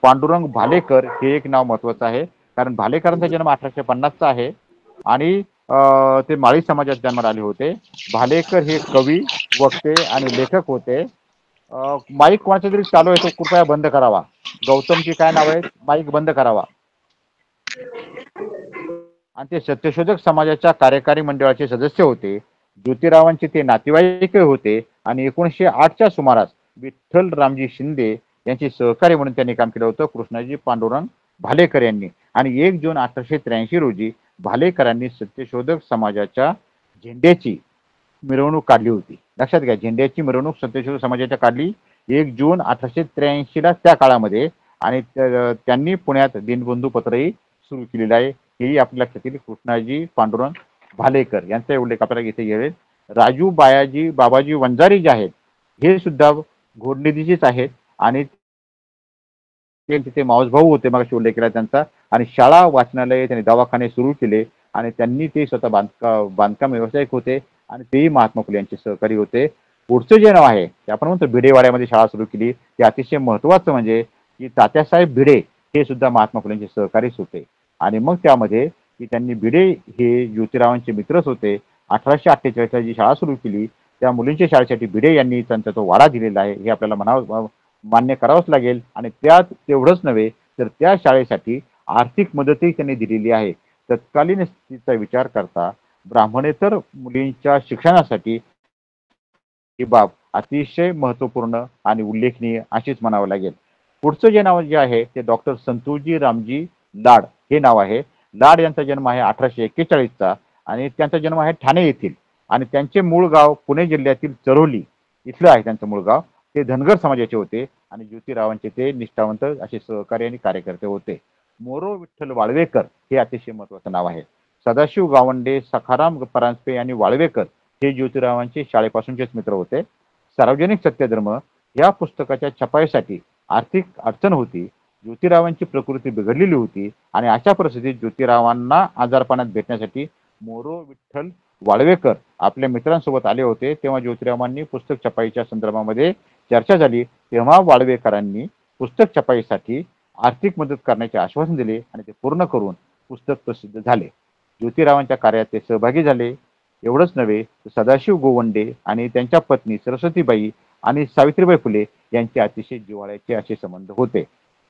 पांडुरंग भालेकर हे एक नाव महत्वाचं आहे, कारण भालेकरांचा जन्म 1850चा आहे आणि ते माळी समाजात जन्माला आले होते. भालेकर हे कवी, वक्ते आणि लेखक होते. माईक कोणाचा तरी चालू आहे, तो कृपया बंद करावा. गौतमजी काय नाव आहे, माईक बंद करावा. आणि ते सत्यशोधक समाजाच्या कार्यकारी मंडळाचे सदस्य होते. ज्योतिरावांचे ते नातेवाईक होते आणि 1908च्या सुमारास विठ्ठल रामजी शिंदे यांचे सहकारी म्हणून त्यांनी काम केलं होतं कृष्णाजी पांडुरंग भालेकर यांनी. आणि 1 जून 1883 रोजी भालेकरांनी सत्यशोधक समाजाच्या झेंड्याची मिरवणूक काढली होती. लक्षात घ्या, झेंड्याची मिरवणूक सत्यशोधक समाजाच्या काढली 1 जून 1883 त्या काळामध्ये. आणि त्यांनी पुण्यात दीनबंधू पत्रही सुरू केलेलं आहे. हेही आपल्या लक्षात येईल. कृष्णाजी पांडुरंग भालेकर यांचा उल्लेख आपल्याला इथे येईल. राजू बायाजी बाबाजी वंजारी जे आहेत हे सुद्धा घोडनिधीचेच आहेत आणि ते तिथे मावस भाऊ होते, मग उल्लेख केला त्यांचा. आणि शाळा, वाचनालय, त्यांनी दवाखाने सुरू केले आणि त्यांनी ते स्वतः बांधकाम व्यावसायिक होते आणि तेही महात्मा फुले यांचे सहकारी होते. पुढचं जे नाव आहे ते आपण म्हणतो भिडेवाड्यामध्ये शाळा सुरू केली. ते अतिशय महत्वाचं म्हणजे की तात्यासाहेब भिडे हे सुद्धा महात्मा फुलेंचे सहकारीच होते. आणि मग त्यामध्ये की त्यांनी भिडे हे ज्योतिरावांचे मित्रच होते. 1848ला जी शाळा सुरू केली त्या मुलींच्या शाळेसाठी भिडे यांनी त्यांचा तो वाडा दिलेला आहे, हे आपल्याला म्हणावं मान्य करावंच लागेल. आणि त्यात तेवढंच नव्हे तर त्या शाळेसाठी आर्थिक मदतही त्यांनी दिलेली आहे. तत्कालीन स्थितीचा विचार करता ब्राह्मणेतर मुलींच्या शिक्षणासाठी ही बाब अतिशय महत्वपूर्ण आणि उल्लेखनीय अशीच म्हणावं लागेल. पुढचं जे नाव जे आहे ते डॉक्टर संतोषजी रामजी लाड हे नाव आहे. लाड यांचा जन्म आहे 1841चा आणि त्यांचा जन्म आहे ठाणे येथील. आणि त्यांचे मूळ गाव पुणे जिल्ह्यातील चरोली इथलं आहे त्यांचं मूळ गाव. ते धनगर समाजाचे होते आणि ज्योतिरावांचे ते निष्ठावंत असे सहकारी आणि कार्यकर्ते होते. मोरो विठ्ठल वाळवेकर हे अतिशय महत्वाचं नाव आहे. सदाशिव गावंडे, सखाराम परांजपे आणि वाळवेकर हे ज्योतिरावांचे शाळेपासूनचेच मित्र होते. सार्वजनिक सत्यधर्म या पुस्तकाच्या छपाईसाठी आर्थिक अडचण होती. ज्योतिरावांची प्रकृती बिघडलेली होती आणि अशा परिस्थितीत ज्योतिरावांना आजारपणात भेटण्यासाठी मोरो विठ्ठल वाळवेकर आपल्या मित्रांसोबत आले होते. तेव्हा ज्योतिरावांनी पुस्तक छपाईच्या संदर्भामध्ये चर्चा झाली. तेव्हा वाळवेकरांनी पुस्तक छपाईसाठी आर्थिक मदत करण्याचे आश्वासन दिले आणि ते पूर्ण करून पुस्तक प्रसिद्ध झाले. ज्योतिरावांच्या कार्यात ते सहभागी झाले. एवढंच नव्हे तर सदाशिव गोवंडे आणि त्यांच्या पत्नी सरस्वतीबाई आणि सावित्रीबाई फुले यांचे अतिशय जिव्हाळ्याचे असे संबंध होते.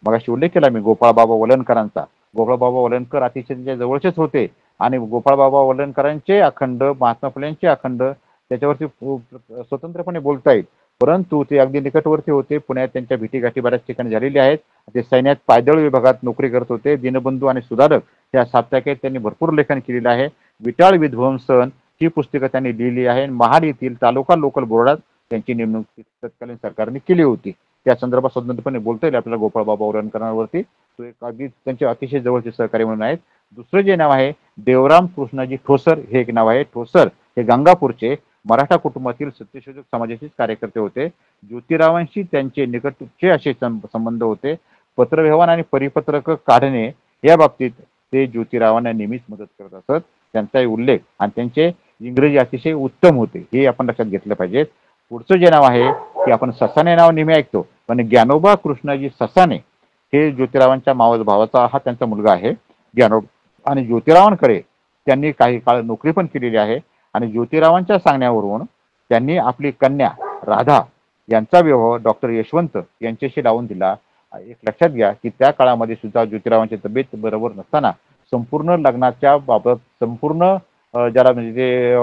मगाशी उल्लेख केला मी गोपाळबाबा वलणकरांचा. गोपाळबाबा वलणकर अतिशय त्यांच्या जवळचेच होते आणि गोपाळबाबा वलणकरांचे अखंड, महात्मा फुलेंचे अखंड त्याच्यावरती स्वतंत्रपणे बोलता येईल. परंतु ते अगदी निकटवर्ती होते. पुण्यात त्यांच्या भेटीगाठी बऱ्याच ठिकाणी झालेली आहेत. ते सैन्यात पायदळ विभागात नोकरी करत होते. दिनबंधू आणि सुधारक या साप्ताहिकेत त्यांनी भरपूर लेखन केलेलं आहे. विटाळ विध्वंसन ही पुस्तकं त्यांनी लिहिली आहे. महाड येथील तालुका लोकल बोर्डात त्यांची नेमणूक तत्कालीन सरकारने केली होती. त्या संदर्भात स्वतंत्रपणे बोलता येईल आपल्याला गोपाळबाबा वलणकरांवरती. तो एक अगदी त्यांचे अतिशय जवळचे सहकारी म्हणून आहेत. दुसरं जे नाव आहे देवराम कृष्णाजी ठोसर हे एक नाव आहे. ठोसर हे गंगापूरचे मराठा कुटुंबातील सत्यशोधक समाजाचे कार्यकर्ते होते. ज्योतिरावांशी त्यांचे निकटचे असे संबंध होते. पत्रव्यवहार आणि परिपत्रक काढणे या बाबतीत ते ज्योतिरावांना नेहमीच मदत करत असत. त्यांचाही उल्लेख आणि त्यांचे इंग्रजी अतिशय उत्तम होते हे आपण लक्षात घेतलं पाहिजे. पुढचं जे नाव आहे की आपण ससाणे नाव नेहमी ऐकतो, पण ज्ञानोबा कृष्णाजी ससाणे हे ज्योतिरावांच्या मावस भावाचा हा त्यांचा मुलगा आहे ज्ञानोबा. आणि ज्योतिरावांकडे त्यांनी काही काळ नोकरी पण केलेली आहे. आणि ज्योतिरावांच्या सांगण्यावरून त्यांनी आपली कन्या राधा यांचा विवाह डॉक्टर यशवंत यांच्याशी लावून दिला. एक लक्षात घ्या की त्या काळामध्ये सुद्धा ज्योतिरावांची तब्येत बरोबर नसताना संपूर्ण लग्नाच्या बाबत संपूर्ण ज्याला म्हणजे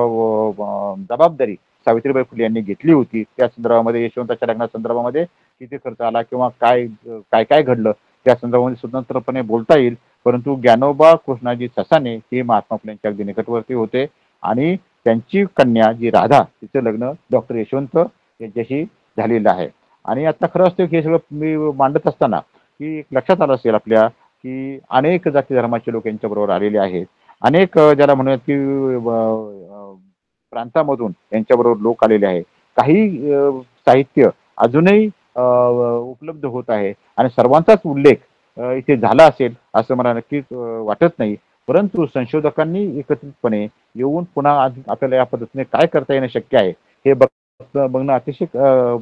जबाबदारी सावित्रीबाई फुले यांनी घेतली होती. त्या संदर्भामध्ये यशवंताच्या लग्ना संदर्भामध्ये किती खर्च आला किंवा काय काय काय घडलं त्या संदर्भामध्ये स्वतंत्रपणे बोलता येईल. परंतु ज्ञानोबा कृष्णाजी ससाणे हे महात्मा फुलेंच्या अगदी निकटवर्ती होते आणि त्यांची कन्या जी राधा तिचं लग्न डॉक्टर यशवंत यांच्याशी झालेलं आहे. आणि आता खरं असतं की हे सगळं मी मांडत असताना की लक्षात आलं असेल आपल्या की अनेक जाती धर्माचे लोक यांच्याबरोबर आलेले आहेत. अनेक ज्याला म्हणूयात की प्रांतामधून यांच्याबरोबर लोक आलेले आहेत. काही साहित्य अजूनही उपलब्ध होत आहे आणि सर्वांचाच उल्लेख इथे झाला असेल असं मला नक्कीच वाटत नाही. परंतु संशोधकांनी एकत्रितपणे येऊन पुन्हा आपल्याला या पद्धतीने काय करता येणं शक्य आहे हे बघणं अतिशय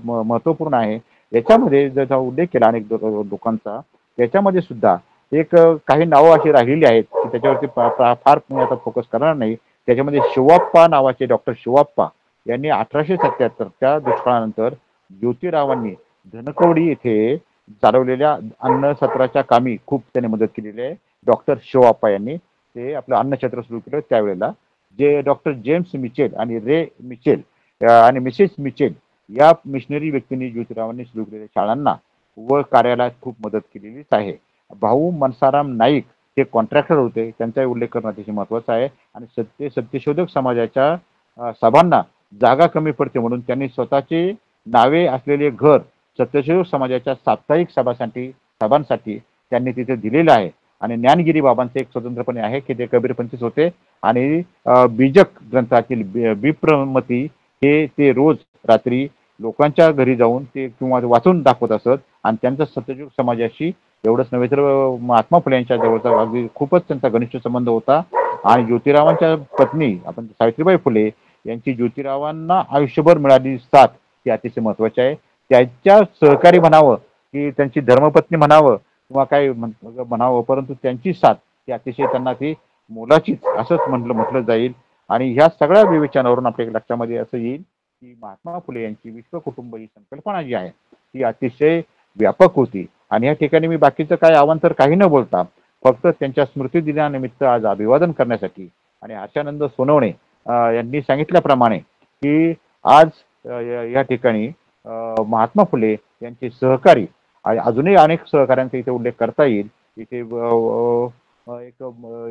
महत्वपूर्ण आहे. याच्यामध्ये ज्याचा उल्लेख केला अनेक लोकांचा, त्याच्यामध्ये सुद्धा एक काही नावं अशी राहिलेली आहेत की त्याच्यावरती फार मी आता फोकस करणार नाही. त्याच्यामध्ये शिवाप्पा नावाचे डॉक्टर शिवाप्पा यांनी 1877च्या दुष्काळानंतर ज्योतिरावांनी धनकवडी येथे चालवलेल्या अन्न सत्राच्या कामी खूप त्यांनी मदत केलेली आहे. डॉक्टर शिवाप्पा यांनी ते आपलं अन्नछत्र सुरू केलं. त्यावेळेला जे डॉक्टर जेम्स मिचेल आणि रे मिचेल आणि मिसेस मिचेल या मिशनरी व्यक्तींनी ज्योतिरावांनी सुरू केलेल्या शाळांना व कार्याला खूप मदत केलेलीच आहे. भाऊ मनसाराम नाईक हे कॉन्ट्रॅक्टर होते, त्यांचाही उल्लेख करणं अतिशय महत्वाचा आहे. आणि सत्यशोधक समाजाच्या सभांना जागा कमी पडते म्हणून त्यांनी स्वतःचे नावे असलेले घर सत्यशोधक समाजाच्या साप्ताहिक सभांसाठी त्यांनी तिथे दिलेलं आहे. आणि ज्ञानगिरी बाबांचे एक स्वतंत्रपणे आहे की ते कबीरपंथीच होते. आणि बीजक ग्रंथातील विप्रमती हे ते रोज रात्री लोकांच्या घरी जाऊन ते किंवा वाचून दाखवत असत. आणि त्यांचा सत्ययुग समाजाशी एवढंच नव्हे तर महात्मा फुले यांच्या जवळचा अगदी खूपच त्यांचा घनिष्ठ संबंध होता. आणि ज्योतिरावांच्या पत्नी आपण सावित्रीबाई फुले यांची ज्योतिरावांना आयुष्यभर मिळालेली साथ ही अतिशय महत्वाची आहे. त्यांच्या सहकारी म्हणावं की त्यांची धर्मपत्नी म्हणावं किंवा काय म्हणावं, परंतु त्यांची साथ ही अतिशय त्यांना ती मोलाचीच असंच म्हटलं जाईल. आणि ह्या सगळ्या विवेचनावरून आपल्या लक्षामध्ये असं येईल की महात्मा फुले यांची विश्वकुटुंब ही संकल्पना जी आहे ती अतिशय व्यापक होती. आणि या ठिकाणी मी बाकीचं काय अवांतर काही न बोलता फक्त त्यांच्या स्मृती दिनानिमित्त आज अभिवादन करण्यासाठी आणि आशानंद सोनवणे यांनी सांगितल्याप्रमाणे की आज या ठिकाणी महात्मा फुले यांचे सहकारी अजूनही अनेक सहकाऱ्यांचा इथे उल्लेख करता येईल. इथे एक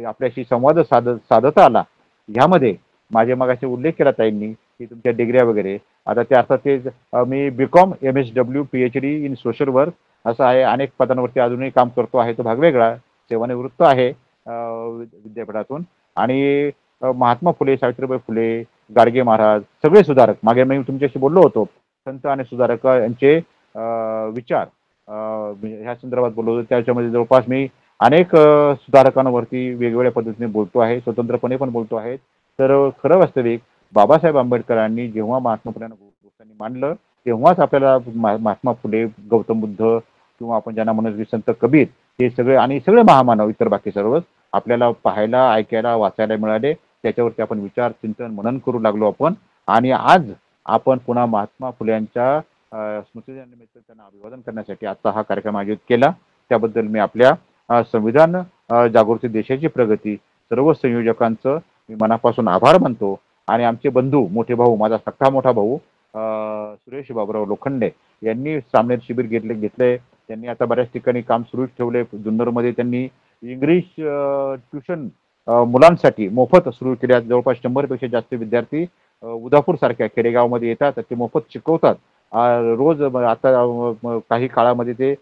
आपल्याशी संवाद साधता आला. ह्यामध्ये माझे मगाशी उल्लेख केला ताईंनी की तुमच्या डिग्र्या वगैरे, आता ते अर्थात ते मी BCom MSW PhD in social work असं आहे. अनेक पदांवरती अजूनही काम करतो आहे. तो भाग वेगळा, सेवानिवृत्त आहे विद्यापीठातून. आणि महात्मा फुले, सावित्रीबाई फुले, गाडगे महाराज सगळे सुधारक, मागे मी तुमच्याशी बोललो होतो, संत आणि सुधारक यांचे विचार ह्या संदर्भात बोललो होतो. त्याच्यामध्ये जवळपास मी अनेक सुधारकांवरती वेगवेगळ्या पद्धतीने बोलतो आहे, स्वतंत्रपणे पण बोलतो आहे. तर खरं वास्तविक बाबासाहेब आंबेडकरांनी जेव्हा महात्मा फुल्यांना गोष्टांनी मांडलं तेव्हाच आपल्याला महात्मा फुले, गौतम बुद्ध किंवा आपण ज्यांना म्हणत संत कबीर हे सगळे आणि सगळे महामानव इतर बाकी सर्वच आपल्याला पाहायला, ऐकायला, वाचायला मिळाले. त्याच्यावरती आपण विचार, चिंतन, मनन करू लागलो आपण. आणि आज आपण पुन्हा महात्मा फुल्यांच्या स्मृतिदिनानिमित्त त्यांना अभिवादन करण्यासाठी आजचा हा कार्यक्रम आयोजित केला. त्याबद्दल मी आपल्या संविधान जागृती देशाची प्रगती सर्व संयोजकांचं मी मनापासून आभार मानतो. आणि आमचे बंधू, मोठे भाऊ, माझा सख्खा मोठा भाऊ सुरेश बाबूराव लोखंडे यांनी सामनेर शिबिर घेतले. त्यांनी आता बऱ्याच ठिकाणी काम सुरूच ठेवले. जुन्नरमध्ये त्यांनी इंग्लिश ट्युशन मुलांसाठी मोफत सुरू केल्या. जवळपास 100 पेक्षा जास्त विद्यार्थी उदापूर सारख्या खेडेगावमध्ये येतात, ते मोफत शिकवतात रोज. आता काही काळामध्ये ते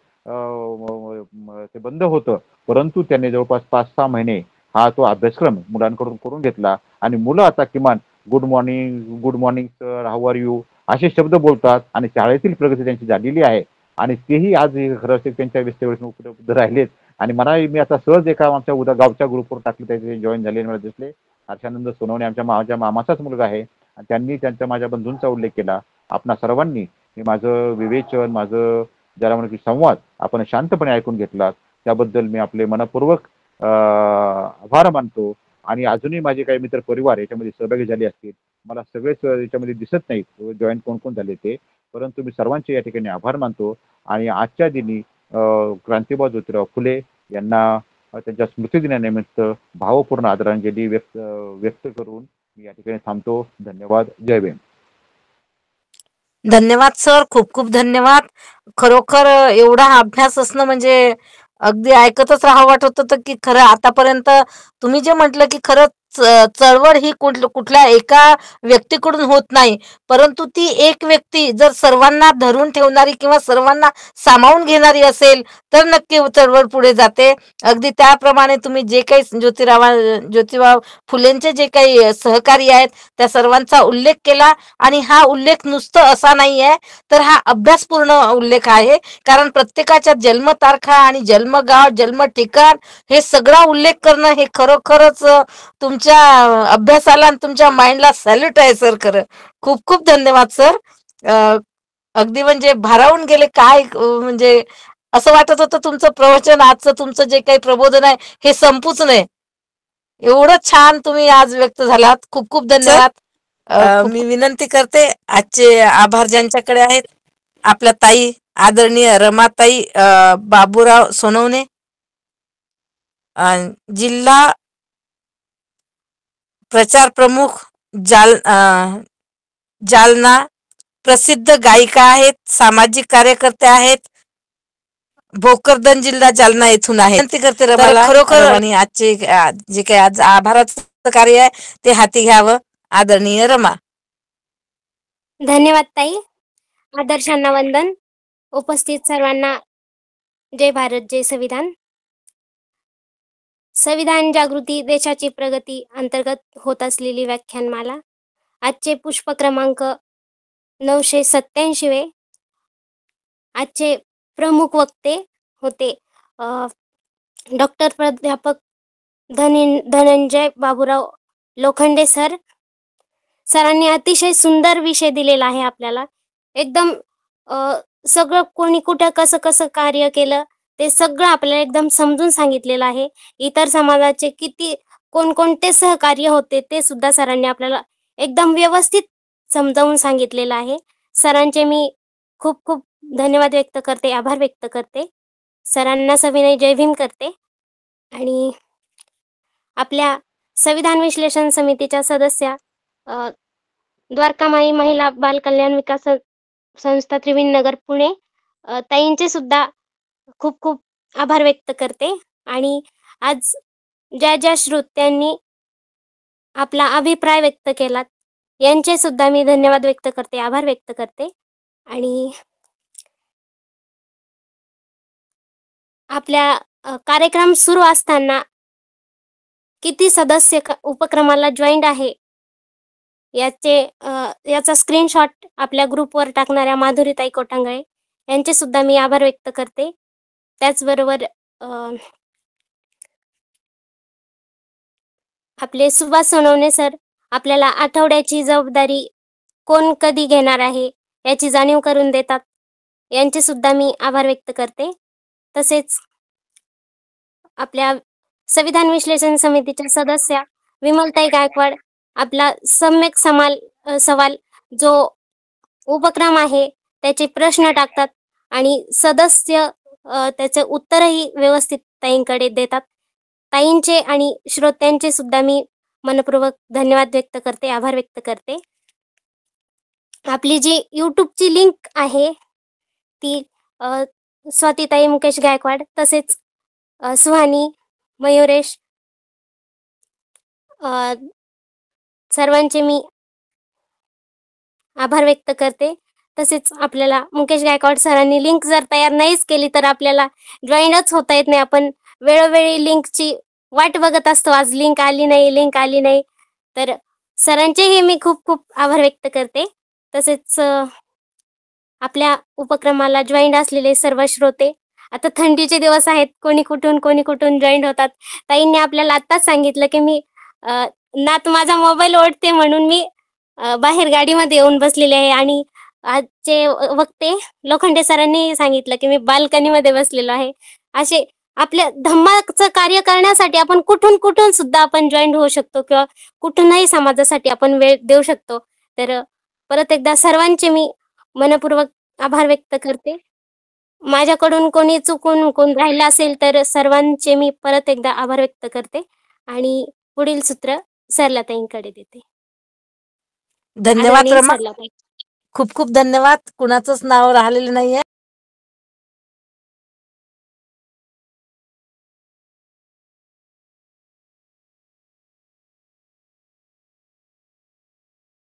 बंद होतं, परंतु त्यांनी जवळपास 5-6 महिने हा तो अभ्यासक्रम मुलांकडून करून घेतला. आणि मुलं आता किमान good morning sir, how are you असे शब्द बोलतात. आणि शाळेतील प्रगती त्यांची झालेली आहे. आणि तेही आज खरंच त्यांच्या व्यवस्थेवर उपलब्ध राहिलेत. आणि मी आता सहज एका आमच्या गावच्या ग्रुपवर टाकले, त्याचे जॉईन झाले मला दिसले. हर्षानंद सोनवणे माझ्या मामाचाच मुलगा आहे. आणि त्यांनी त्यांच्या माझ्या बंधूंचा उल्लेख केला. आपणा सर्वांनी मी माझं विवेचन, माझं ज्याला म्हणून की संवाद आपण शांतपणे ऐकून घेतला त्याबद्दल मी आपले मनपूर्वक आभार मानतो. आणि अजूनही माझे काही मित्र परिवार याच्यामध्ये सहभागी झाले असतील, मला सगळेच याच्यामध्ये दिसत नाहीत जॉईन कोण कोण झाले ते, परंतु मी सर्वांचे या ठिकाणी आभार मानतो. आणि आजच्या दिनी क्रांतिबा ज्योतिराव फुले यांना त्यांच्या स्मृतिदिनानिमित्त भावपूर्ण आदरांजली व्यक्त करून मी या ठिकाणी थांबतो. धन्यवाद. जय भीम. धन्यवाद सर, खूप खूप धन्यवाद. खरोखर एवढा अभ्यास असणं म्हणजे अगदी ऐकतच राहावं वाटत होतं की खरं आतापर्यंत तुम्ही जे म्हटलं की खरं चळवळ ही कुठल्या एका व्यक्तीकडून होत नाही, परंतु ती एक व्यक्ती जर सर्वांना धरून ठेवणारी किंवा सर्वांना सामावून घेणारी असेल तर नक्की चळवळ पुढे जाते. अगदी त्याप्रमाणे तुम्ही जे काही ज्योतिबा फुलेंचे जे काही सहकारी आहेत त्या सर्वांचा उल्लेख केला आणि हा उल्लेख नुसतं असा नाही आहे, तर हा अभ्यासपूर्ण उल्लेख आहे. कारण प्रत्येकाच्या जन्मतारखा आणि जन्मगाव जन्म ठिकाण हे सगळा उल्लेख करणं हे खरोखरच तुमच्या अभ्यासाला आणि तुमच्या माइंडला सॅल्यूट आहे सर. खरं खूप खूप धन्यवाद सर. अगदी म्हणजे भारावून गेले काय म्हणजे असं वाटत होतं तुमचं प्रवचन आजचं तुमचं जे काही प्रबोधन आहे हे संपूच नाही, एवढं छान तुम्ही आज व्यक्त झालात. खूप खूप धन्यवाद. मी विनंती करते आजचे आभार ज्यांच्याकडे आहेत, आपल्या ताई आदरणीय रमाताई बाबूराव सोनवणे, जिल्हा प्रचार प्रमुख जालना, प्रसिद्ध गायिका आहेत, सामाजिक कार्यकर्ते आहेत, भोकरदन जिल्हा जालना येथून आहे. विनंती करते रमाला खरोखर आणि आजचे जे काही आज आभाराचं कार्य आहे ते हाती घ्यावं. आदरणीय रमा. धन्यवाद ताई. आदर्शांना वंदन. उपस्थित सर्वांना जय भारत जय संविधान. संविधान जागृती देशाची प्रगती अंतर्गत होत असलेली व्याख्यानमाला. आजचे पुष्प क्रमांक 987. आजचे प्रमुख वक्ते होते डॉक्टर प्राध्यापक धनंजय बाबूराव लोखंडे सर. सरांनी अतिशय सुंदर विषय दिलेला आहे आपल्याला. एकदम सगळं कोणी कुठं कसं कसं कार्य केलं ते सगळं आपल्याला एकदम समजून सांगितलेलं आहे. इतर समाजाचे किती कोणकोणते सहकार्य होते ते सुद्धा सरांनी आपल्याला एकदम व्यवस्थित समजावून सांगितलेलं आहे. सरांचे मी खूप खूप धन्यवाद व्यक्त करते, आभार व्यक्त करते. सरांना सविनय जय भीम करते. आणि आपल्या संविधान विश्लेषण समितीच्या सदस्या द्वारकामाई महिला बाल कल्याण विकास संस्था त्रिवेणीनगर पुणे ताईंचे सुद्धा खूप खूप आभार व्यक्त करते. आणि आज ज्या ज्या श्रोत्यांनी आपला अभिप्राय व्यक्त केला यांचे सुद्धा मी धन्यवाद व्यक्त करते, आभार व्यक्त करते. आणि आपल्या कार्यक्रम सुरू असताना किती सदस्य उपक्रमाला जॉईंट आहे याचा स्क्रीनशॉट आपल्या ग्रुपवर टाकणाऱ्या माधुरीताई कोटांगळे यांचे सुद्धा मी आभार व्यक्त करते. त्याचबरोबर आपले सुभाष सोनवणे सर आपल्याला आठवड्याची जबाबदारी कोण कधी घेणार आहे याची जाणीव करून देतात, यांचे सुद्धा मी आभार व्यक्त करते. तसेच आपल्या संविधान विश्लेषण समितीच्या सदस्या विमलताई गायकवाड आपला सम्यक सवाल जो उपक्रम आहे त्याचे प्रश्न टाकतात आणि सदस्य त्याचे उत्तरही व्यवस्थित ताईंकडे देतात. ताईंचे आणि श्रोत्यांचे सुद्धा मी मनपूर्वक धन्यवाद व्यक्त करते, आभार व्यक्त करते. आपली जी यूट्यूबची लिंक आहे ती स्वातीताई मुकेश गायकवाड तसेच सुहानी मयुरेश सर्वांचे मी आभार व्यक्त करते. तसेच आपल्याला मुकेश गायकवाड सरांनी लिंक जर तयार नाहीच केली तर आपल्याला जॉईनच होता येत नाही. आपण वेळोवेळी लिंकची वाट बघत असतो, आज लिंक आली नाही. तर सरांचेही मी खूप खूप आभार व्यक्त करते. तसेच आपल्या उपक्रमाला जॉईन असलेले सर्व श्रोते, आता थंडीचे दिवस आहेत, कोणी कुठून जॉईन होतात. ताईंनी आपल्याला आत्ताच सांगितलं की मी नात माझा मोबाईल ओढते म्हणून मी बाहेर गाडीमध्ये येऊन बसलेले आहे. आणि आजचे वक्ते लोखंडे सरांनी सांगितलं की मी बाल्कनीमध्ये बसलेलो आहे. असे आपल्या धम्माचं कार्य करण्यासाठी आपण कुठून सुद्धा आपण जॉईन होऊ शकतो किंवा कुठूनही समाजासाठी आपण वेळ देऊ शकतो. तर परत एकदा सर्वांचे मी मनपूर्वक आभार व्यक्त करते. माझ्याकडून कोणी चुकून राहिलं असेल तर सर्वांचे मी परत एकदा आभार व्यक्त करते आणि पुढील सूत्र सरलाताईंकडे देते. धन्यवाद रमा, खूप खूप धन्यवाद. कुणाचंच नाव राहिलेलं नाहीये.